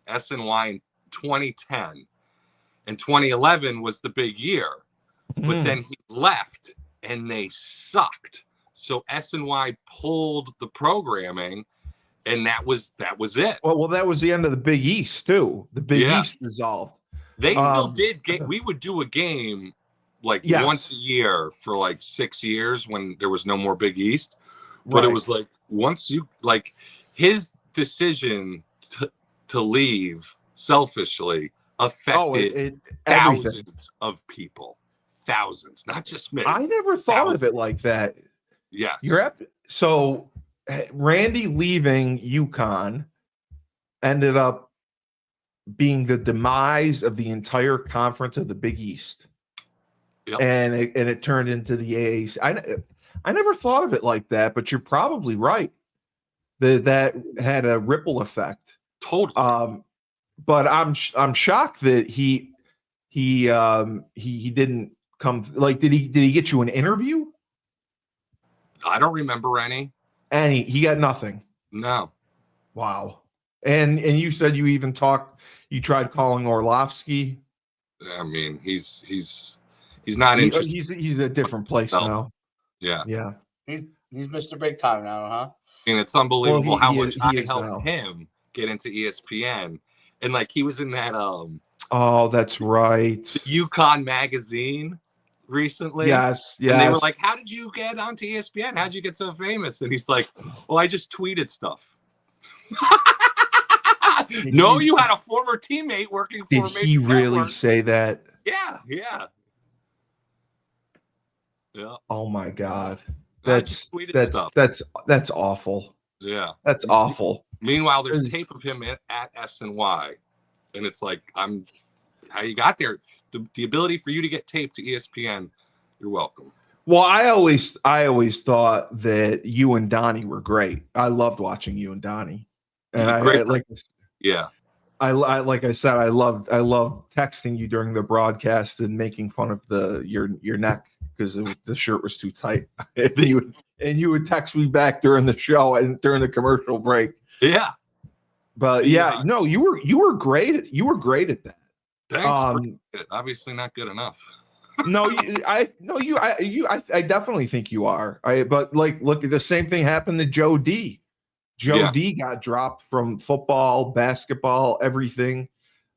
SNY in 2010, and 2011 was the big year. But then he left and they sucked. So SNY pulled the programming, and that was it. well, that was the end of the Big East too. The Big East dissolved. They still did we would do a game like once a year for like 6 years when there was no more Big East. But it was like once you like his decision to leave selfishly affected thousands of people. Thousands, not just me. I never thought of it like that. Yes. So Randy leaving UConn ended up being the demise of the entire conference of the Big East. Yep. And it turned into the AAC. I never thought of it like that, but you're probably right. That had a ripple effect. Totally. But I'm shocked that he didn't come. Like, did he get you an interview? I don't remember any. He got nothing. No. Wow. And you said you even you tried calling Orlovsky. I mean, he's not interested. He's a different place now. Yeah. Yeah. He's Mr. Big Time now, huh? And it's unbelievable how much I helped now. him get into ESPN. And like he was in that oh, that's right. UConn magazine recently. Yes. And they were like, how did you get onto ESPN? How'd you get so famous? And he's like, well, I just tweeted stuff. No, you had a former teammate working for me. Did he really say that? Yeah. Oh my God. That's awful. Yeah. That's awful. Meanwhile, there's tape of him at SNY. And it's like, how you got there. The ability for you to get tape to ESPN, you're welcome. Well, I always thought that you and Donnie were great. I loved watching you and Donnie. And I like I said, I loved texting you during the broadcast and making fun of your neck because the shirt was too tight. and you would text me back during the show and during the commercial break. Yeah. But no, you were great. You were great at that. Thanks. Obviously not good enough. I definitely think you are. But like, look, the same thing happened to Joe D. D got dropped from football, basketball, everything.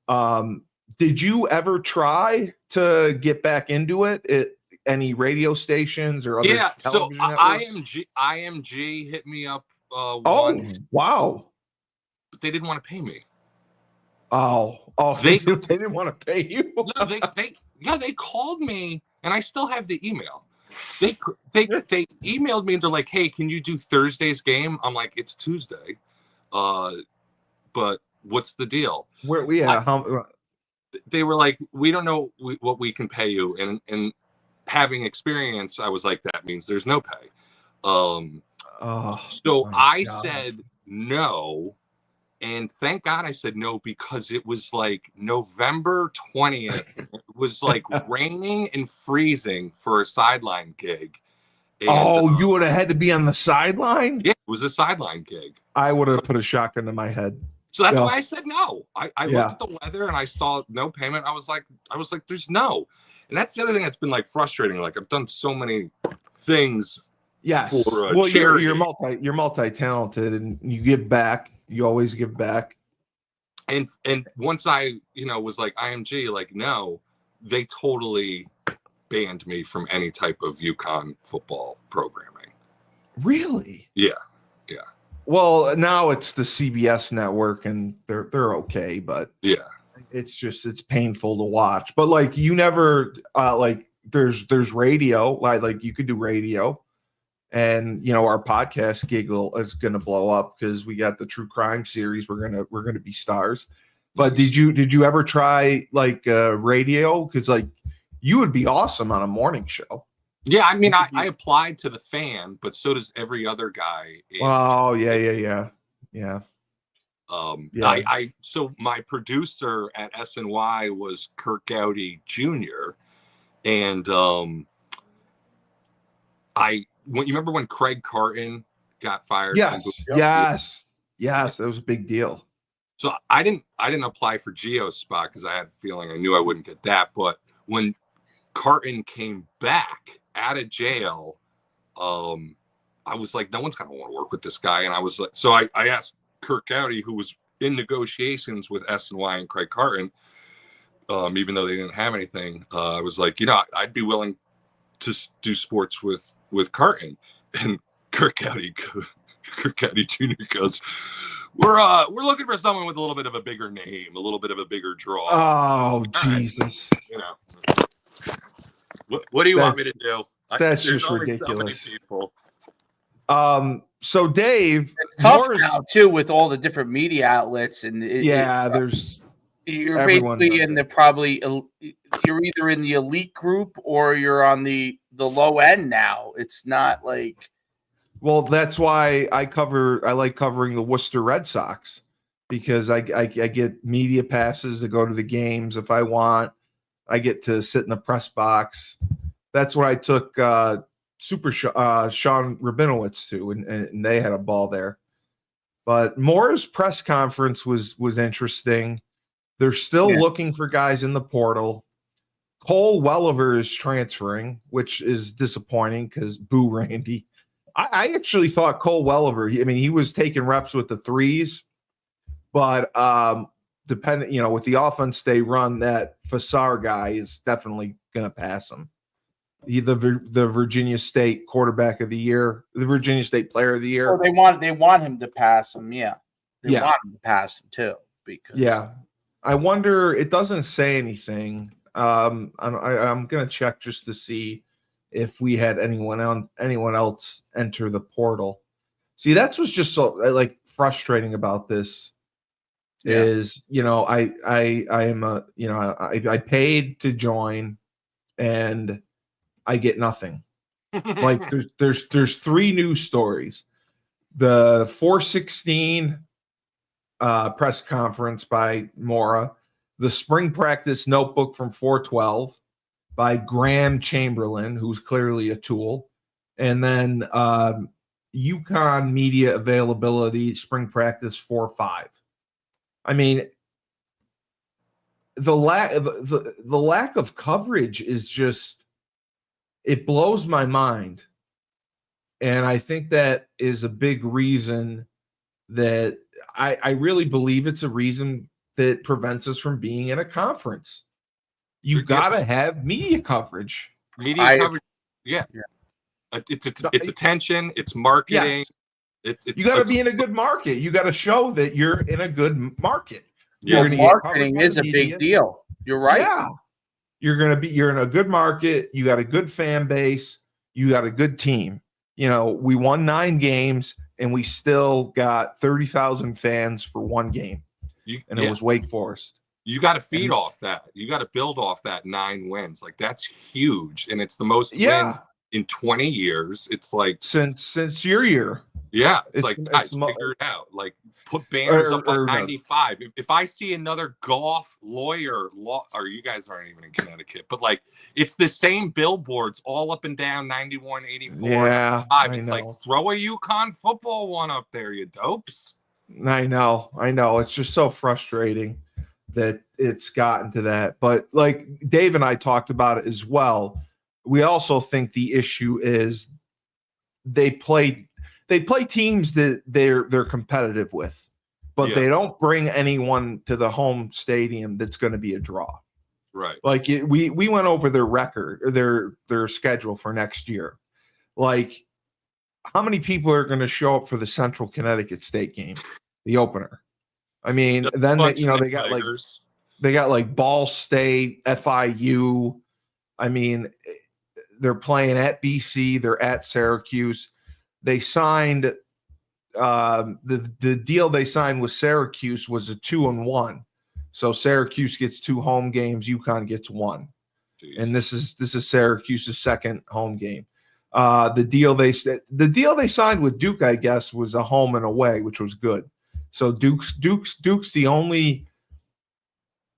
Did you ever try to get back into it at any radio stations or other television networks? IMG hit me up once. Wow. But they didn't want to pay me. They didn't want to pay you. No, they called me, and I still have the email. They emailed me and they're like, "Hey, can you do Thursday's game?" I'm like, "It's Tuesday, but what's the deal?" They were like, "We don't know what we can pay you," and having experience, I was like, "That means there's no pay." So I said no. And thank God I said no, because it was like November 20th. It was like raining and freezing for a sideline gig. And, you would have had to be on the sideline? Yeah, it was a sideline gig. I would have put a shotgun to my head. So that's why I said no. I looked at the weather and I saw no payment. I was like, there's no. And that's the other thing that's been like frustrating. Like I've done so many things. Yeah. Well, you're multi-talented and you give back. You always give back. And once I, was like IMG, like, no, they totally banned me from any type of UConn football programming. Really? Yeah. Well, now it's the CBS network and they're okay, but yeah. it's painful to watch. But like you never like there's radio, like you could do radio, and our podcast giggle is gonna blow up because we got the true crime series. We're gonna be stars. But Nice. did you ever try like radio? Because like you would be awesome on a morning show. Yeah, I mean, I applied to the Fan, but so does every other guy. Oh yeah. Yeah. So my producer at SNY was Kurt Gowdy Jr. And you remember when Craig Carton got fired? Yes, that was a big deal. So I didn't apply for Gio's spot because I had a feeling I knew I wouldn't get that. But when Carton came back out of jail, I was like, no one's gonna want to work with this guy. And I was like, so I asked Kurt Gowdy, who was in negotiations with SNY and Craig Carton, even though they didn't have anything. I was like, I'd be willing to do sports with Carton. And Kurt Gowdy Jr. goes, we're looking for someone with a little bit of a bigger name, a little bit of a bigger draw. Oh, Jesus. What do you want me to do? That's There's just only ridiculous. so many people. So Dave, It's tough now too with all the different media outlets, and you're basically in you're either in the elite group or you're on the low end now. It's not like. Well, that's why I like covering the Worcester Red Sox, because I get media passes to go to the games if I want. I get to sit in the press box. That's what I took Sean Rabinowitz to, and they had a ball there. But Moore's press conference was interesting. They're still looking for guys in the portal. Cole Welliver is transferring, which is disappointing because boo Randy. I actually thought Cole Welliver, he was taking reps with the threes, but depending, with the offense they run, that Fassar guy is definitely going to pass him. The Virginia State quarterback of the year, the Virginia State player of the year. Well, they want him to pass him. Yeah. They want him to pass him too. I wonder, it doesn't say anything. I'm going to check just to see if we had anyone else enter the portal. See, that's what's just so like frustrating about this is, I paid to join and I get nothing. Like there's three news stories. The 416 press conference by Mora, the spring practice notebook from 412 by Graham Chamberlain, who's clearly a tool, and then UConn media availability spring practice 4-5. I mean, the lack of coverage is just, it blows my mind, and I think that is a big reason that I really believe it's a reason that prevents us from being in a conference. You gotta have media coverage. Coverage, yeah. It's attention. It's marketing. Yes. You got to be in a good market. You got to show that you're in a good market. Yeah, marketing is a big deal. You're right. Yeah, you're in a good market. You got a good fan base. You got a good team. We won 9 games and we still got 30,000 fans for one game, and it was Wake Forest. You got to feed off that. You got to build off that 9 wins. Like, that's huge. And it's the most wins in 20 years. It's like since your year. Yeah. It's like, guys, figure it out. Like, put banners up on 95. If I see another golf lawyer, or you guys aren't even in Connecticut, but like, it's the same billboards all up and down 91, 84. Yeah. It's like, throw a UConn football one up there, you dopes. I know. It's just so frustrating that it's gotten to that. But like Dave and I talked about it as well. We also think the issue is they play teams that they're competitive with, but they don't bring anyone to the home stadium that's going to be a draw. Right. Like we went over their record or their schedule for next year. Like, how many people are going to show up for the Central Connecticut State game, the opener? I mean, then they got like, They got like Ball State, FIU. I mean, they're playing at BC. They're at Syracuse. They signed the deal they signed with Syracuse was a 2-1. So Syracuse gets 2 home games. UConn gets 1. Jeez. And this is Syracuse's second home game. The deal they signed with Duke, I guess, was a home and away, which was good. So Duke's the only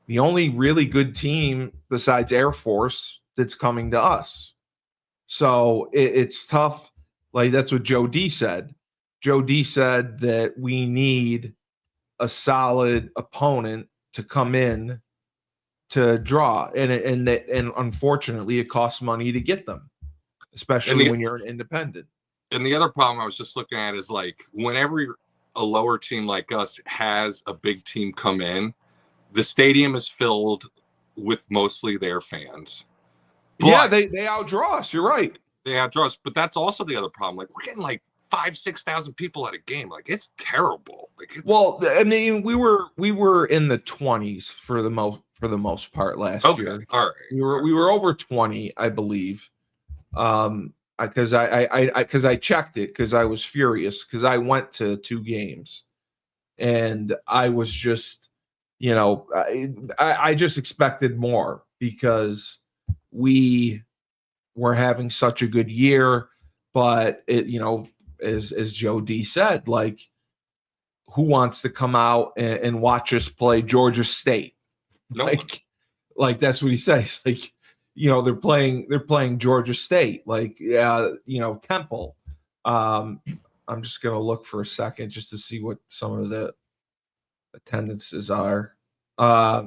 really good team besides Air Force that's coming to us. So it's tough. Like, that's what Joe D said. Joe D said that we need a solid opponent to come in to draw, and unfortunately, it costs money to get them, especially when you're an independent. And the other problem I was just looking at is, like, whenever a lower team like us has a big team come in, the stadium is filled with mostly their fans. But yeah, they outdraw us. You're right. They outdraw us, but that's also the other problem. Like, we're getting like 5,000-6,000 people at a game. Like, it's terrible. Like, well, I mean, we were in the 20s for the most part last year. All right. We were over 20, I believe. Because I checked it, because I was furious, because I went to 2 games, and I was just, I just expected more, because we were having such a good year. But it, as Joe D said, like, who wants to come out and watch us play Georgia State? No. Like that's what he says. Like, they're playing Georgia State, like, Temple. I'm just gonna look for a second just to see what some of the attendances are.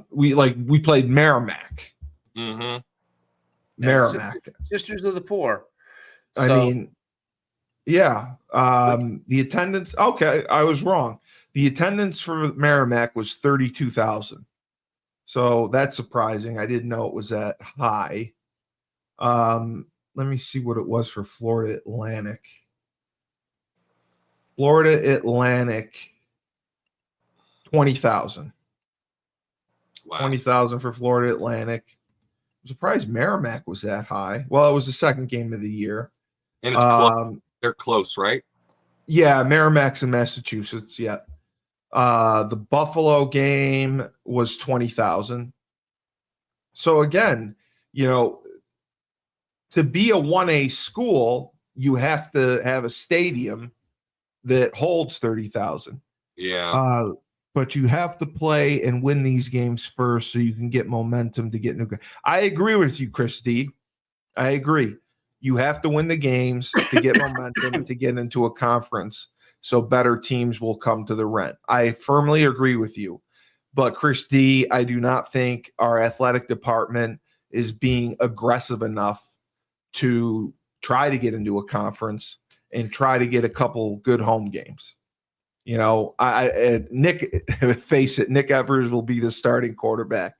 We played Merrimack. Mm-hmm. Merrimack, Sisters of the Poor. I mean, yeah. The attendance. Okay, I was wrong. The attendance for Merrimack was 32,000. So that's surprising. I didn't know it was that high. Let me see what it was for Florida Atlantic. Florida Atlantic, 20,000. Wow. 20,000 for Florida Atlantic. I'm surprised Merrimack was that high. Well, it was the second game of the year. And it's close. They're close, right? Yeah, Merrimack's in Massachusetts. Yeah. The Buffalo game was 20,000. So again, to be a 1A school, you have to have a stadium that holds 30,000. Yeah. But you have to play and win these games first, so you can get momentum to get new. I agree with you, Chris D. I agree. You have to win the games to get momentum to get into a conference, so better teams will come to the Rent. I firmly agree with you. But Chris D, I do not think our athletic department is being aggressive enough to try to get into a conference and try to get a couple good home games. Nick, face it, Nick Evers will be the starting quarterback.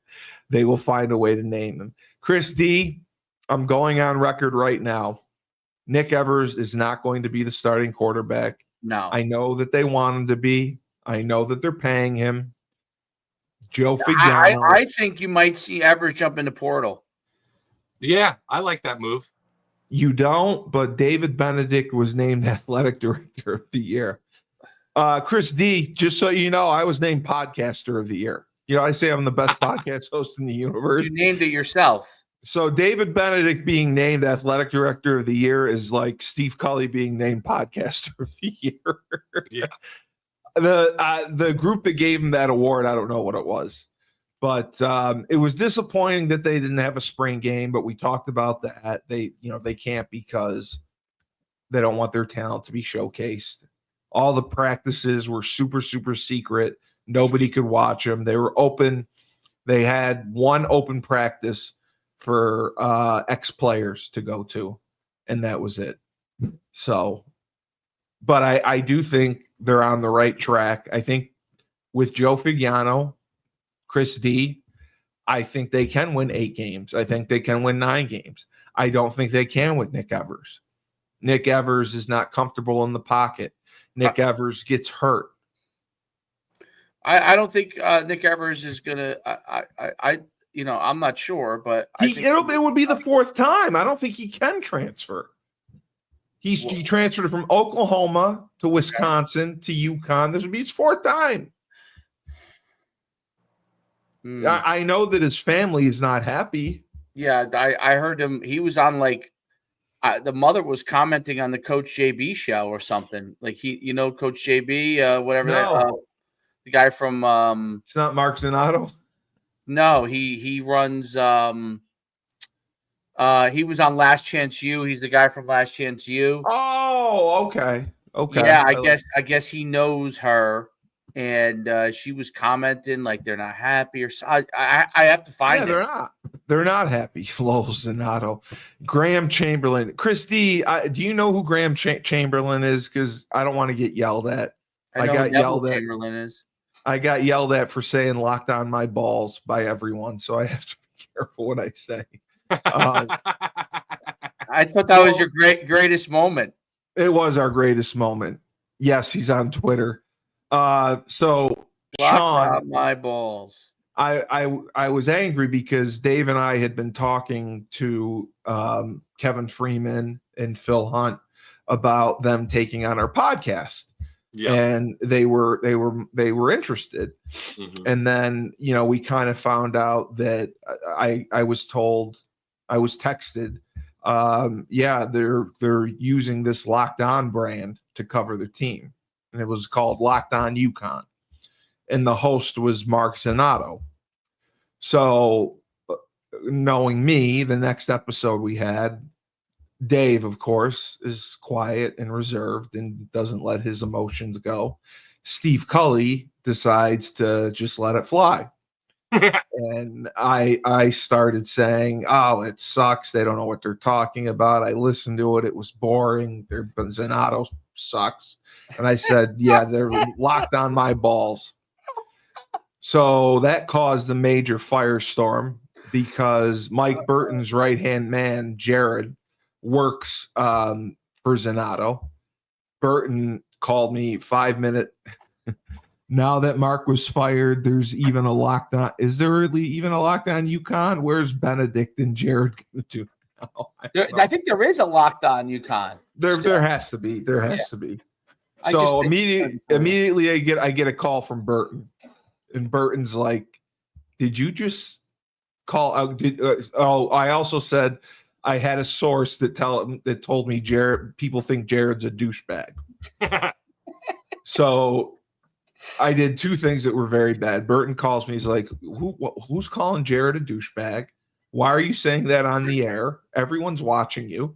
They will find a way to name him. Chris D, I'm going on record right now. Nick Evers is not going to be the starting quarterback. No. I know that they want him to be. I know that they're paying him. Joe Figliano. I think you might see Evers jump in the portal. Yeah, I like that move. You don't, but David Benedict was named athletic director of the year. Chris D, just so you know, I was named podcaster of the year. I say I'm the best podcast host in the universe. You named it yourself. So David Benedict being named athletic director of the year is like Steve Colley being named podcaster of the year. Yeah. The group that gave him that award, I don't know what it was, but it was disappointing that they didn't have a spring game. But we talked about that. They can't, because they don't want their talent to be showcased. All the practices were super, super secret. Nobody could watch them. They were open. They had one open practice for ex-players to go to, and that was it. So, but I do think they're on the right track. I think with Joe Figliano, Chris D, I think they can win 8 games. I think they can win 9 games. I don't think they can with Nick Evers. Nick Evers is not comfortable in the pocket. Nick Evers gets hurt. I don't think Nick Evers is gonna. I'm not sure, but I think it would be the fourth time. I don't think he can transfer. He transferred from Oklahoma to Wisconsin to UConn. This would be his fourth time. I know that his family is not happy. Yeah, I heard him. He was on the mother was commenting on the Coach JB show or something. Like Coach JB, whatever the guy from. It's not Mark Zanato. No, he runs. He was on Last Chance U. He's the guy from Last Chance U. Oh, okay. Yeah, I guess he knows her, and she was commenting like they're not happy or so. I have to find it. They're not. They're not happy. Lowell Zanato, Graham Chamberlain, Chris D. Do you know who Graham Chamberlain is? Because I don't want to get yelled at. I got yelled at. Chamberlain is. I got yelled at for saying "locked on my balls" by everyone, so I have to be careful what I say. I thought that was your greatest moment. It was our greatest moment. Yes, he's on Twitter. So Sean, my balls. I was angry because Dave and I had been talking to Kevin Freeman and Phil Hunt about them taking on our podcast. Yeah. And they were interested. Mm-hmm. And then, we kind of found out that I was texted, they're using this Locked On brand to cover their team. And it was called Locked On UConn. And the host was Mark Zanato. So knowing me, the next episode we had, Dave, of course, is quiet and reserved and doesn't let his emotions go. Steve Colley decides to just let it fly. And I started saying, oh, it sucks. They don't know what they're talking about. I listened to it. It was boring. Zanato sucks. And I said, yeah, they're locked on my balls. So that caused a major firestorm because Mike Burton's right-hand man, Jared, works for Zanato. Burton called me 5 minutes. Now that Mark was fired, there's even a lockdown. Is there really even a lockdown UConn? Where's Benedict and Jared going to do? I think there is a lockdown UConn. There has to be. There has to be. So immediately I get a call from Burton, and Burton's like, "Did you just call out?" I also said I had a source that told me people think Jared's a douchebag. So I did two things that were very bad. Burton calls me. He's like, who's calling Jared a douchebag? Why are you saying that on the air? Everyone's watching you.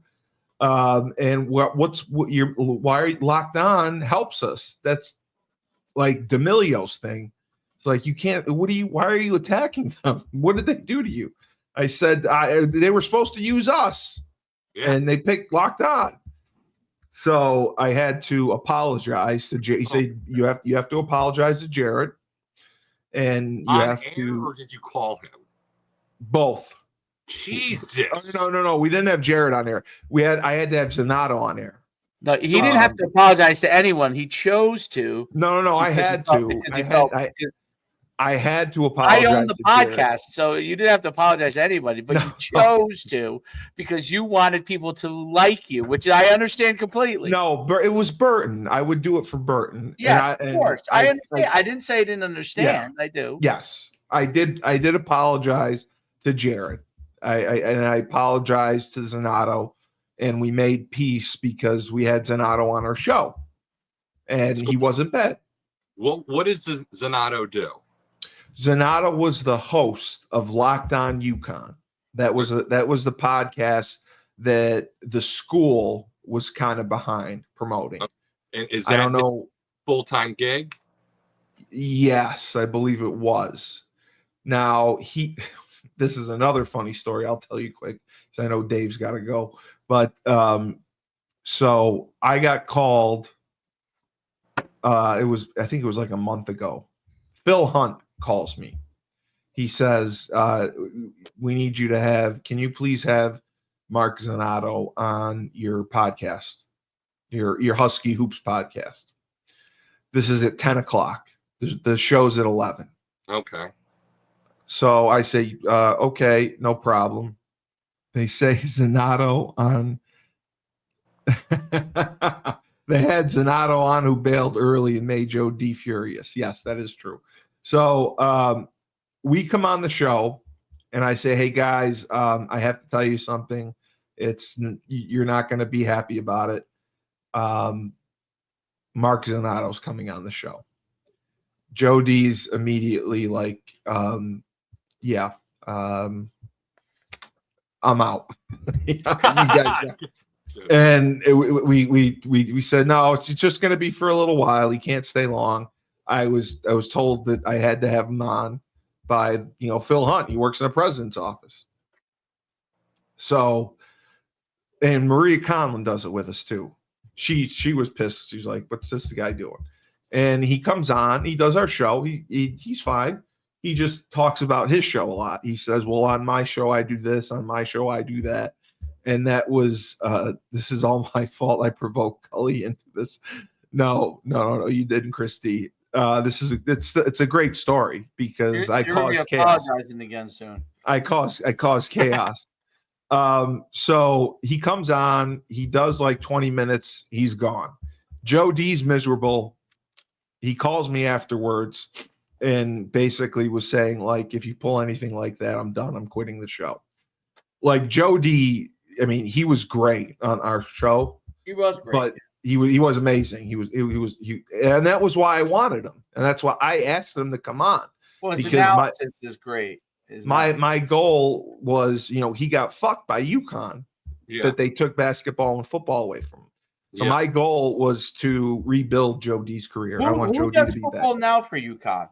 And why are you Locked On helps us? That's like D'Amelio's thing. It's like, you can't, why are you attacking them? What did they do to you? I said, they were supposed to use us, and they picked Locked On. So I had to apologize to Jared. He said, you have to apologize to Jared, and you have to. Or did you call him? Both. Jesus. No. We didn't have Jared on air. I had to have Zanato on air. No, he didn't have to apologize to anyone. He chose to. No. I had to. I had to apologize. I own the podcast, so you didn't have to apologize to anybody, but you chose to because you wanted people to like you, which I understand completely. No, it was Burton. I would do it for Burton. Yes, of course. I understand. I didn't say I didn't understand. Yeah. I do. Yes, I did. I did apologize to Jared. I apologized to Zanato, and we made peace because we had Zanato on our show, and he wasn't bad. Well, what does Zanato do? Zanato was the host of Locked On UConn. That was the podcast that the school was kind of behind promoting. And is that a full-time gig? Yes, I believe it was. Now this is another funny story. I'll tell you quick because I know Dave's got to go. But so I got called. I think it was like a month ago. Phil Hunt calls me. He says, we need you to can you please have Mark Zanato on your podcast, your Husky Hoops podcast. This is at 10 o'clock. The show's at 11. Okay. So I say, okay, no problem. They say Zanato on. They had Zanato on who bailed early and made Joe D furious. Yes, that is true. So we come on the show, and I say, hey guys, I have to tell you something. You're not going to be happy about it. Mark Zanato's coming on the show. Joe D's immediately like, yeah, I'm out. You guys, and we said, no, it's just going to be for a little while. He can't stay long. I was told that I had to have him on by, Phil Hunt. He works in the president's office. So, and Maria Conlon does it with us too. She was pissed. She's like, what's this guy doing? And he comes on, he does our show. He's fine. He just talks about his show a lot. He says, well, on my show, I do this. On my show, I do that. And that was, this is all my fault. I provoked Colley into this. No, you didn't, Christy. It's a great story because you're I caused chaos. Apologizing again soon. I caused chaos. So he comes on, he does like 20 minutes, he's gone. Joe D's miserable. He calls me afterwards and basically was saying, like, if you pull anything like that, I'm done. I'm quitting the show. Like Joe D, I mean, he was great on our show. He was great. But he was amazing. He and that was why I wanted him. And that's why I asked him to come on. Well, his analysis is great. My goal was, he got fucked by UConn that they took basketball and football away from him. So my goal was to rebuild Joe D's career. I want Joe D to be football back. now for UConn?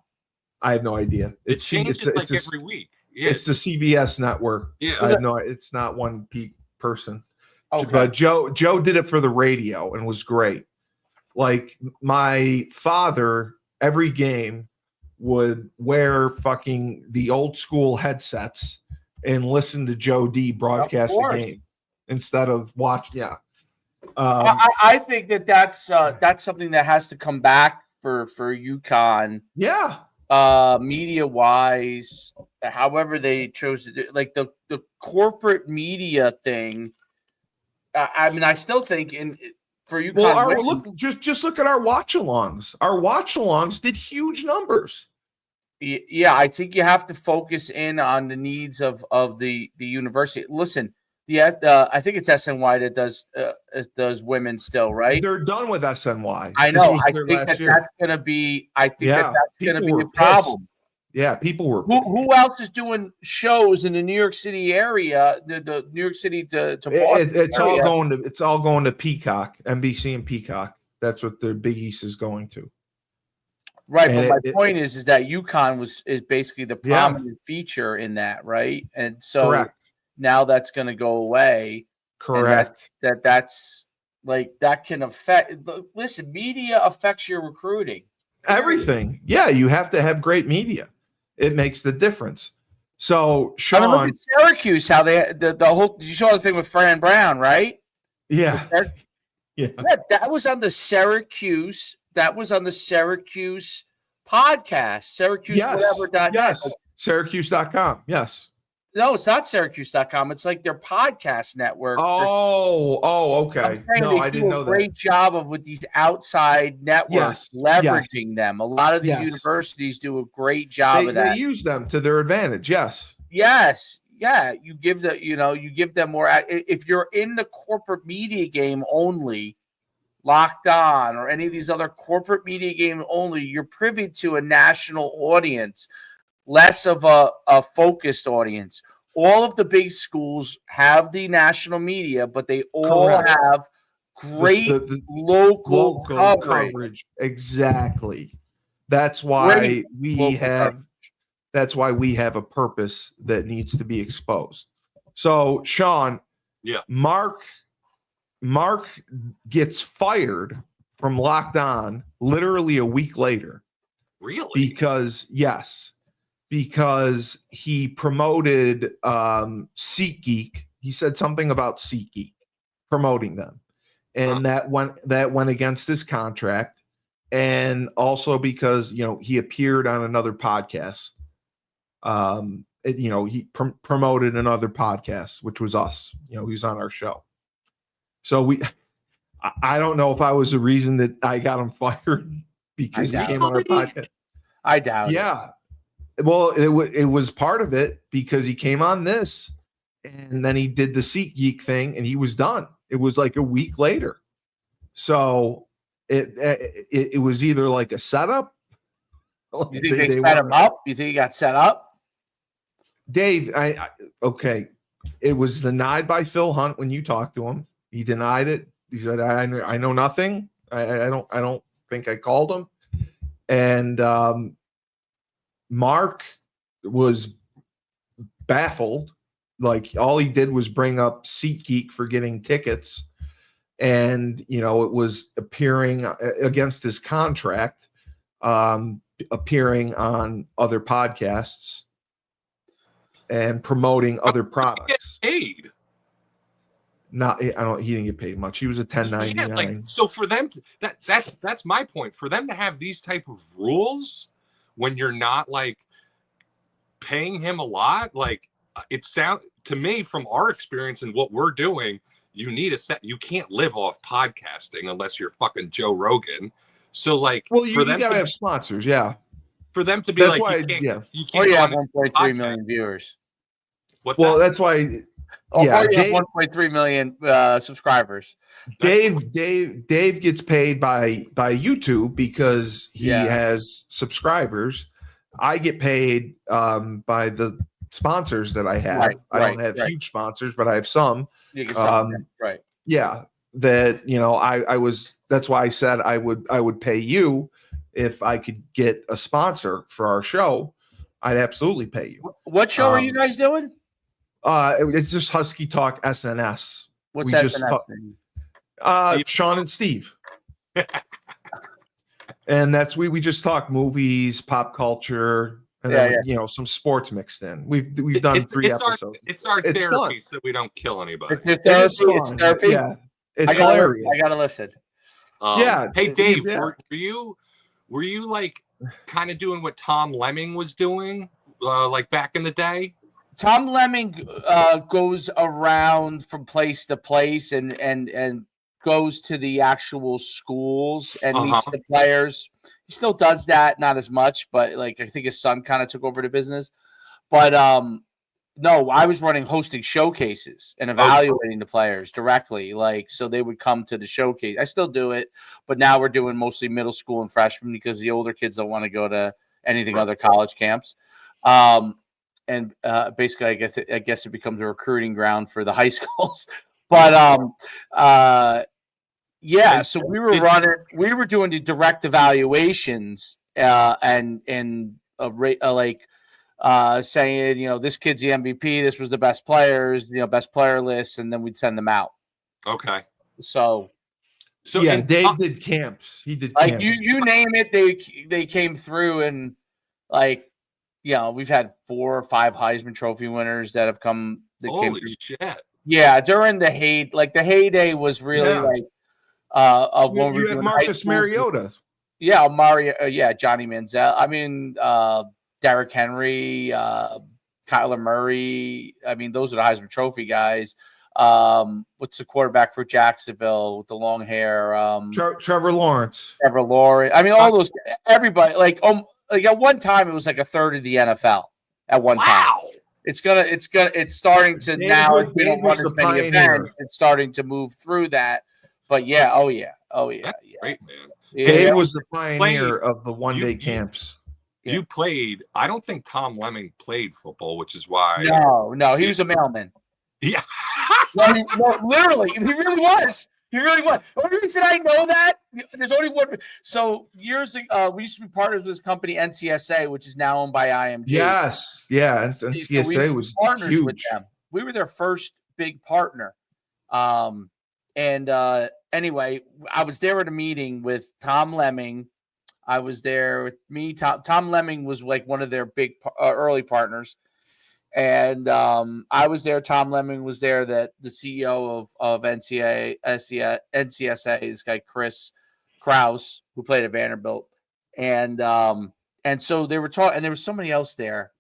I have no idea. It changes like every week. Yeah. It's the CBS network. Yeah. I have no. It's not one person. Okay. But Joe did it for the radio and was great. Like my father, every game would wear fucking the old school headsets and listen to Joe D broadcast the game instead of watch. Yeah. I think that's something that has to come back for UConn. Yeah. Media wise, however they chose to do, like the corporate media thing. I mean, I still think for UConn. Well, just look at our watch-alongs. Our watch-alongs did huge numbers. Yeah, I think you have to focus in on the needs of the university. Listen, I think it's SNY that does women still, right? They're done with SNY. I know. I think that's going to be. I think that's going to be the problem. Yeah, people were. Who else is doing shows in the New York City area? The New York City to Boston it's area? all going to Peacock, NBC and Peacock. That's what the Big East is going to. Right, and but my point is that UConn is basically the prominent feature in that, right? And so now that's going to go away. Correct. That's like that can affect. Listen, media affects your recruiting. Everything. Yeah, you have to have great media. It makes the difference. So Sean, I mean, look at Syracuse, how they the whole. You saw the thing with Fran Brown, right? Yeah. Yeah, that was on the Syracuse. That was on the Syracuse podcast. Syracuse whatever.net. Yes. Syracuse.com. Yes. No, it's not Syracuse.com. It's like their podcast network. Okay. I didn't know that. Great job with these outside networks leveraging them. A lot of these universities do a great job of that. They use them to their advantage. Yes. Yes. Yeah. You give them more. If you're in the corporate media game only, Locked On or any of these other corporate media game only, you're privy to a national audience, less of a focused audience. All of the big schools have the national media, but they all have great the local coverage. Exactly. That's why we have a purpose that needs to be exposed. So, Sean, Mark gets fired from Locked On literally a week later. Really? Because he promoted SeatGeek. He said something about SeatGeek promoting them. And that went against his contract. and also because he appeared on another podcast. He promoted another podcast, which was us. He was on our show. So I don't know if I was the reason that I got him fired because he came on our podcast. I doubt it. Yeah. Well, it was part of it because he came on this, and then he did the SeatGeek thing, and he was done. It was like a week later. So it was either like a setup. You think they set him up? You think he got set up? Dave, okay. It was denied by Phil Hunt when you talked to him. He denied it. He said, I know nothing. I don't think I called him. And Mark was baffled. Like, all he did was bring up SeatGeek for getting tickets. And, it was appearing against his contract, appearing on other podcasts and promoting other products. Paid. He didn't get paid much. He was a 1099. Yeah, so for them to, that's my point. For them to have these type of rules when you're not like paying him a lot, like it sounds to me from our experience and what we're doing, you need you can't live off podcasting unless you're fucking Joe Rogan. So like, you gotta have sponsors, yeah. For them to be that's like, why, you can't have 1.3 million viewers. What's that? That's why. Yeah, Dave, 1.3 million subscribers. Dave gets paid by YouTube because he has subscribers. I get paid by the sponsors that I have. I don't have huge sponsors, but I have some. You can sell them, right? Yeah, that I was. That's why I said I would pay you if I could get a sponsor for our show. I'd absolutely pay you. What show are you guys doing? It's just Husky Talk SNS. What's SNS? Sean and Steve. And that's we just talk movies, pop culture, and then some sports mixed in. We've done 3 episodes. It's our therapy, so we don't kill anybody. It's therapy. Yeah, it's hilarious. I gotta listen. Hey Dave, were you like kind of doing what Tom Lemming was doing, like back in the day? Tom Lemming goes around from place to place and goes to the actual schools and meets the players. He still does that, not as much, but like I think his son kind of took over the business. But no, I was hosting showcases and evaluating the players directly. Like, so they would come to the showcase. I still do it, but now we're doing mostly middle school and freshmen because the older kids don't want to go to anything other college camps. And basically, I guess it becomes a recruiting ground for the high schools. But so we were doing the direct evaluations and saying, this kid's the MVP. This was the best players, best player list, and then we'd send them out. Okay. So yeah, Dave did camps. He did like camps. you name it, they came through and like. We've had 4 or 5 Heisman Trophy winners that have come. Holy shit! Yeah, during the heyday was really of when we had Marcus Mariota. Yeah, Johnny Manziel. I mean, Derrick Henry, Kyler Murray. I mean, those are the Heisman Trophy guys. What's the quarterback for Jacksonville with the long hair? Trevor Lawrence. I mean, all those. Everybody like at one time, it was like a third of the NFL at one time. It's starting to now. We don't run as many events. It's starting to move through that. But yeah, great, man. Dave was the pioneer of the one-day camps. You played. I don't think Tom Lemming played football, which is why. No, he was a mailman. Yeah. No, literally, he really was. He really was. The only reason I know that, there's only one. So years ago, we used to be partners with this company, NCSA, which is now owned by IMG. Yes. Yeah. NCSA was partners huge. with them. We were their first big partner. Anyway, I was there at a meeting with Tom Lemming. I was there with me. Tom Lemming was like one of their big early partners. And I was there. Tom Lemming was there. That the CEO of NCSA, this guy Chris Kraus, who played at Vanderbilt, and so they were talking, and there was somebody else there.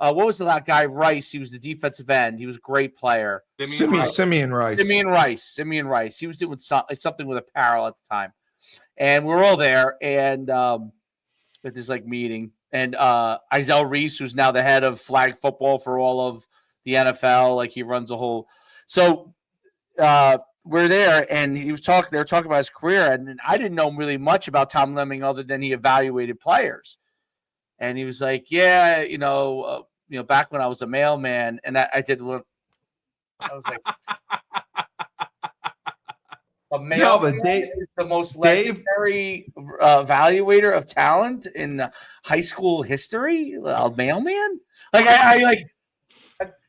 What was the guy? Rice. He was the defensive end. He was a great player. Simeon Rice. Simeon Rice. He was doing something with apparel at the time, and we're all there, and at this meeting, and Izell Reese, who's now the head of flag football for all of the NFL, he runs a whole. So we're there, and they were talking about his career, and I didn't know really much about Tom Lemming other than he evaluated players. And he was like, yeah, back when I was a mailman, and I did look. I was like, a mailman is the most legendary evaluator of talent in high school history. A mailman,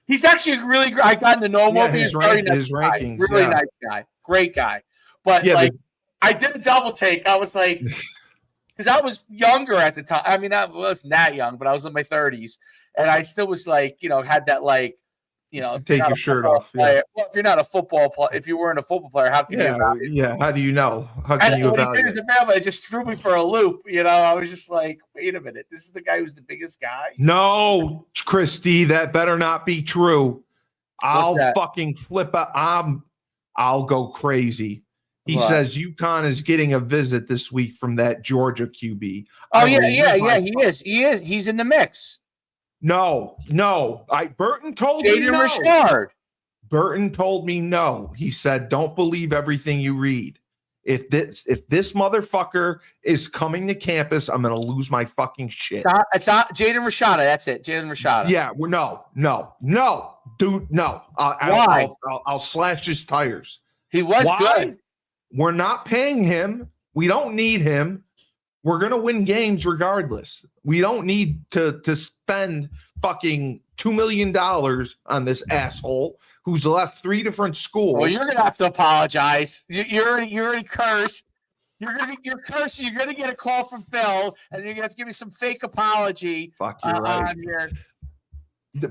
he's actually really great. I got to know him. Yeah, He's very nice guy, really nice guy, great guy. But I did a double take. I was like. Because I was younger at the time. I mean, I wasn't that young, but I was in my 30s. And I still was had that take your shirt off. Yeah. Well, if you're not a football player, if you weren't a football player, how can you evaluate? Yeah, how do you know? How can you evaluate? It just threw me for a loop. I was just like, wait a minute. This is the guy who's the biggest guy? No, Christy, that better not be true. I'll fucking flip out. I'll go crazy. He says UConn is getting a visit this week from that Georgia QB. Oh, yeah, he is. He's in the mix. No. Burton told me no. Jaden Rashard. Burton told me no. He said, don't believe everything you read. If this motherfucker is coming to campus, I'm going to lose my fucking shit. It's not Jaden Rashada. That's it. Jaden Rashada. Yeah, no. Dude, no. Why? I'll slash his tires. He was good. We're not paying him. We don't need him. We're going to win games regardless. We don't need to spend fucking $2 million on this asshole who's left 3 different schools. Well, you're going to have to apologize. You're already cursed. You're cursed. You're going to get a call from Phil, and you're going to have to give me some fake apology. Fuck, you're right. On here.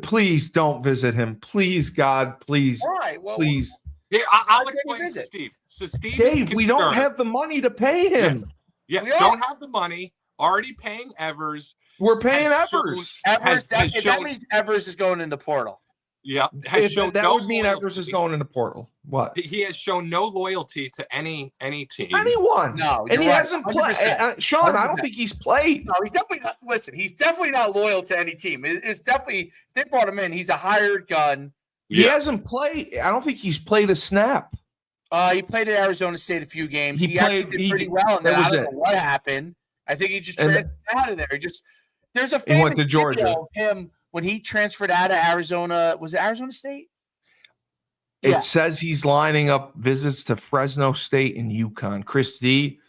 Please don't visit him. Please, God, please. All right. Well, please. Yeah, I'll explain it to Steve. So Dave, we don't have the money to pay him. Yeah, don't have the money. Already paying Evers. We're paying Evers. That means Evers is going in the portal. Yeah, that would mean Evers is going in the portal. What? He has shown no loyalty to any team. Anyone. No, and he hasn't played. Sean, 100%. I don't think he's played. No, he's definitely not. Listen, he's definitely not loyal to any team. It's definitely, they brought him in. He's a hired gun. He hasn't played. I don't think he's played a snap. He played at Arizona State a few games. He actually did pretty well, and then I don't know what happened. I think he just transferred out of there. There's a famous went to Georgia. Of him when he transferred out of Arizona. Was it Arizona State? It says he's lining up visits to Fresno State and UConn. Chris D,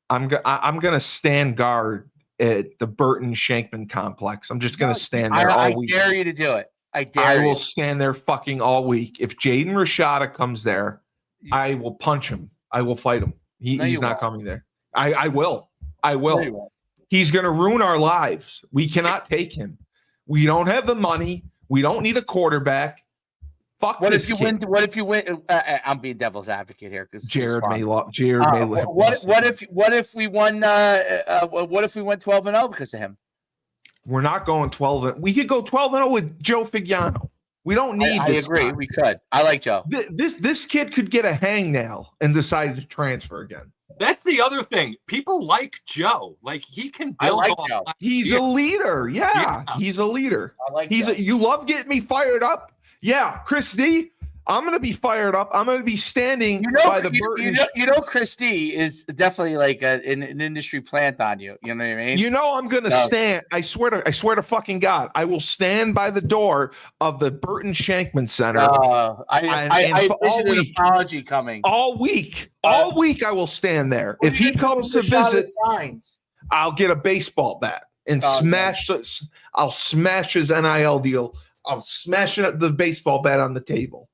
I'm gonna stand guard at the Burton Shankman complex. I'm just gonna stand there all week. I dare you to do it. I will stand there fucking all week. If Jaden Rashada comes there, I will punch him. I will fight him. He's not coming there. I will. No, He's going to ruin our lives. We cannot take him. We don't have the money. We don't need a quarterback. Fuck what this if you kid. win? What if you win? I'm being devil's advocate here because Jared may. What if we won? What if we went 12-0 because of him? We're not going 12. We could go 12-0 with Joe Figliano. We don't need. I agree. We could. I like Joe. This kid could get a hangnail and decide to transfer again. That's the other thing. People like Joe. Like he can build. Joe. He's a leader. Yeah, he's a leader. I like. You love getting me fired up. Yeah, Chris D, I'm going to be fired up. I'm going to be standing by the Burton. Chris D is definitely like an industry plant on you. You know what I mean? I'm going to stand. I swear to fucking God, I will stand by the door of the Burton Shankman Center. I envision an apology coming. All week I will stand there. If he comes to visit, I'll get a baseball bat and smash. I'll smash his NIL deal. I'll smash the baseball bat on the table.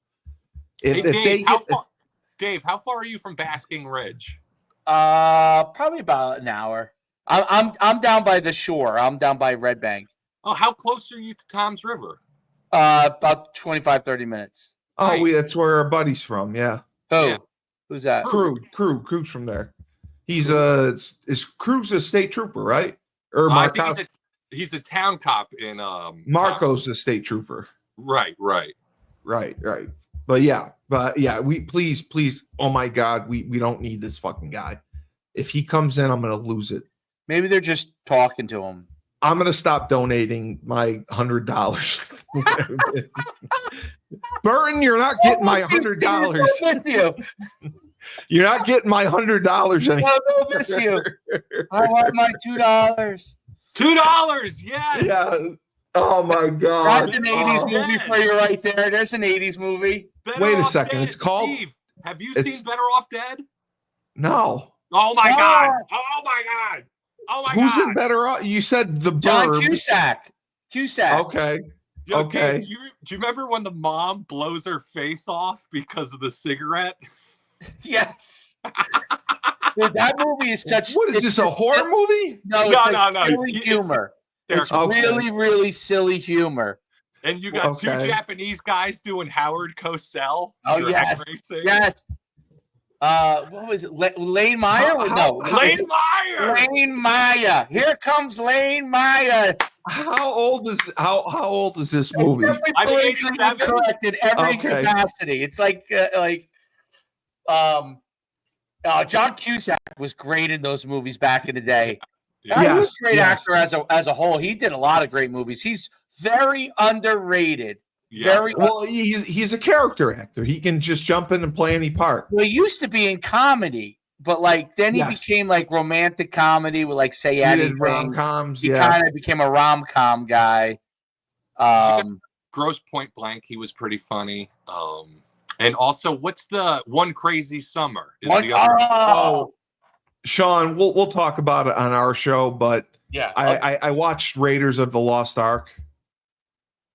Dave, how far are you from Basking Ridge? Probably about an hour. I'm down by the shore. I'm down by Red Bank. Oh, how close are you to Tom's River? About 25-30 minutes. Oh, that's where our buddy's from. Yeah. Who? Yeah. Who's that? Krug's from there. Is Cruz a state trooper, right? Or I think Marcos? he's a town cop in Marcos the state trooper. Right. Right. But yeah, we please. Oh my God, we don't need this fucking guy. If he comes in, I'm gonna lose it. Maybe they're just talking to him. I'm gonna stop donating my $100. Burton, you're not getting my $100. You're not getting my $100 anymore. I'll miss you. I want my $2. $2. Yes. Yeah. Oh my God. That's an 80s movie for you right there. There's an 80s movie. Better Wait a Off second. Dead. It's called. Steve, have you it's- seen Better Off Dead? No. Oh my God. Oh my God. Oh my Who's God. in Better Off? You said the John Burb. Cusack. Okay. Yo, Okay. Dude, do you remember when the mom blows her face off because of the cigarette? Yes. Dude, that movie is such. What is this, a horror movie? No, No, it's like no. silly humor. It's Okay. really, really silly humor. And you got two Okay. Japanese guys doing Howard Cosell. Oh, drag yes. racing. Yes. What was it? Lane Meyer? No. Lane Meyer. Lane Meyer. Here comes Lane Meyer. How old is this movie? It's I think politically 87. incorrect in every Okay. capacity. It's John Cusack was great in those movies back in the day. Yeah. He was a great Yes. actor as a whole. He did a lot of great movies. He's very underrated. Yeah. Very Well, he's a character actor. He can just jump in and play any part. well, he used to be in comedy, but then he Yes. became romantic comedy with Say He did Anything. rom-coms. He Yeah. kind of became a rom-com guy. Gross Point Blank, he was pretty funny. And also, what's the One Crazy Summer? Is the other- Oh, Sean, we'll talk about it on our show, but yeah. I watched Raiders of the Lost Ark.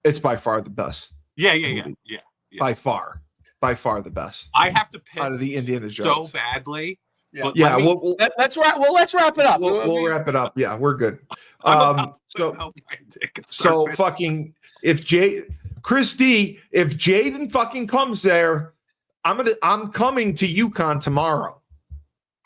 It's by far the best. Yeah. By far the best. I have to piss Out of the Indiana so Jones. badly. Yeah. But Yeah, let me- Let's wrap it up. we'll wrap it up. Yeah, we're good. I'm about to So put out my dick and start so pissing. fucking Chris D, if Jaden fucking comes there, I'm coming to UConn tomorrow.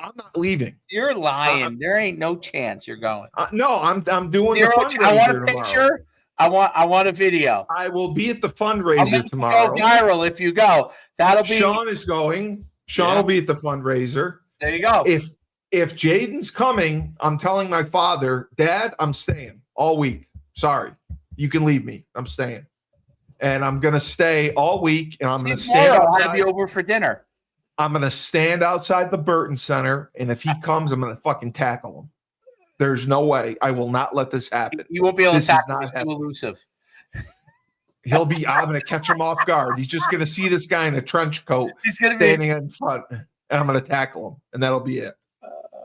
I'm not leaving. You're lying. There ain't no chance you're going. No, I'm doing the I want fundraiser a tomorrow. picture. I want a video. I will be at the I'll fundraiser make you tomorrow. go viral if you go. That'll be. Sean is going. Sean will be at the fundraiser. There you go. If Jaden's coming, I'm telling my father, Dad, I'm staying all week. Sorry, you can leave me. I'm staying, and I'm gonna stay all week. And I'm gonna stand I'll have outside. you over for dinner. I'm gonna stand outside the Burton Center, and if he comes, I'm gonna fucking tackle him. There's no way. I will not let this happen. You won't be able This to is tackle. not He's too happening. elusive. I'm gonna catch him off guard. He's just gonna see this guy in a trench coat He's gonna be. standing in front, and I'm gonna tackle him, and that'll be it.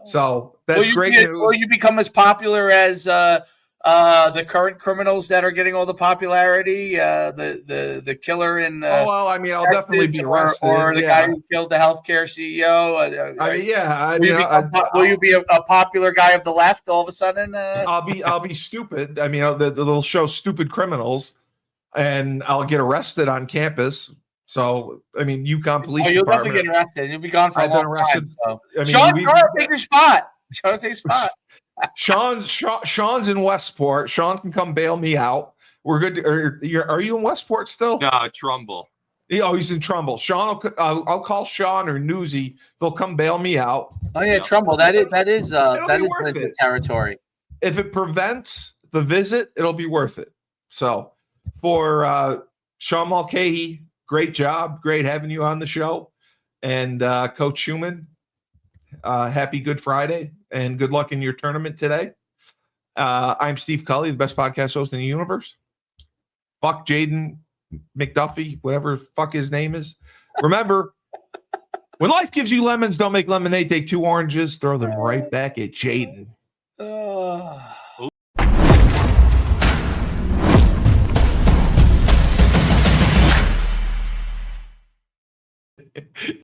So Will that's you, great will news. you become as popular as the current criminals that are getting all the popularity? The killer in. Oh well, I mean, I'll definitely be arrested. or the yeah. guy who killed the healthcare CEO. I mean, yeah. Will you be a popular guy of the left all of a sudden? I'll be stupid. I mean, they'll show stupid criminals, and I'll get arrested on campus. So, I mean, UConn Police you'll Department. definitely get arrested. You'll be gone for a I've been long arrested. time. So. I mean, Sean, take your spot. Sean, take your spot. Sean's in Westport. Sean can come bail me out. We're good. Are you in Westport still? No, Trumbull. Oh, he's in Trumbull. Sean, I'll call Sean or Newsy. They'll come bail me out. Oh yeah, Yeah. Trumbull. That is be worth the it. territory. If it prevents the visit, it'll be worth it. So, for Sean Mulcahy, great job. Great having you on the show. And Coach Schuman, happy Good Friday and good luck in your tournament today. I'm Steve Colley, the best podcast host in the universe. Fuck Jaden McDuffie, whatever the fuck his name is. Remember, when life gives you lemons, don't make lemonade. Take 2 oranges, throw them right back at Jaden.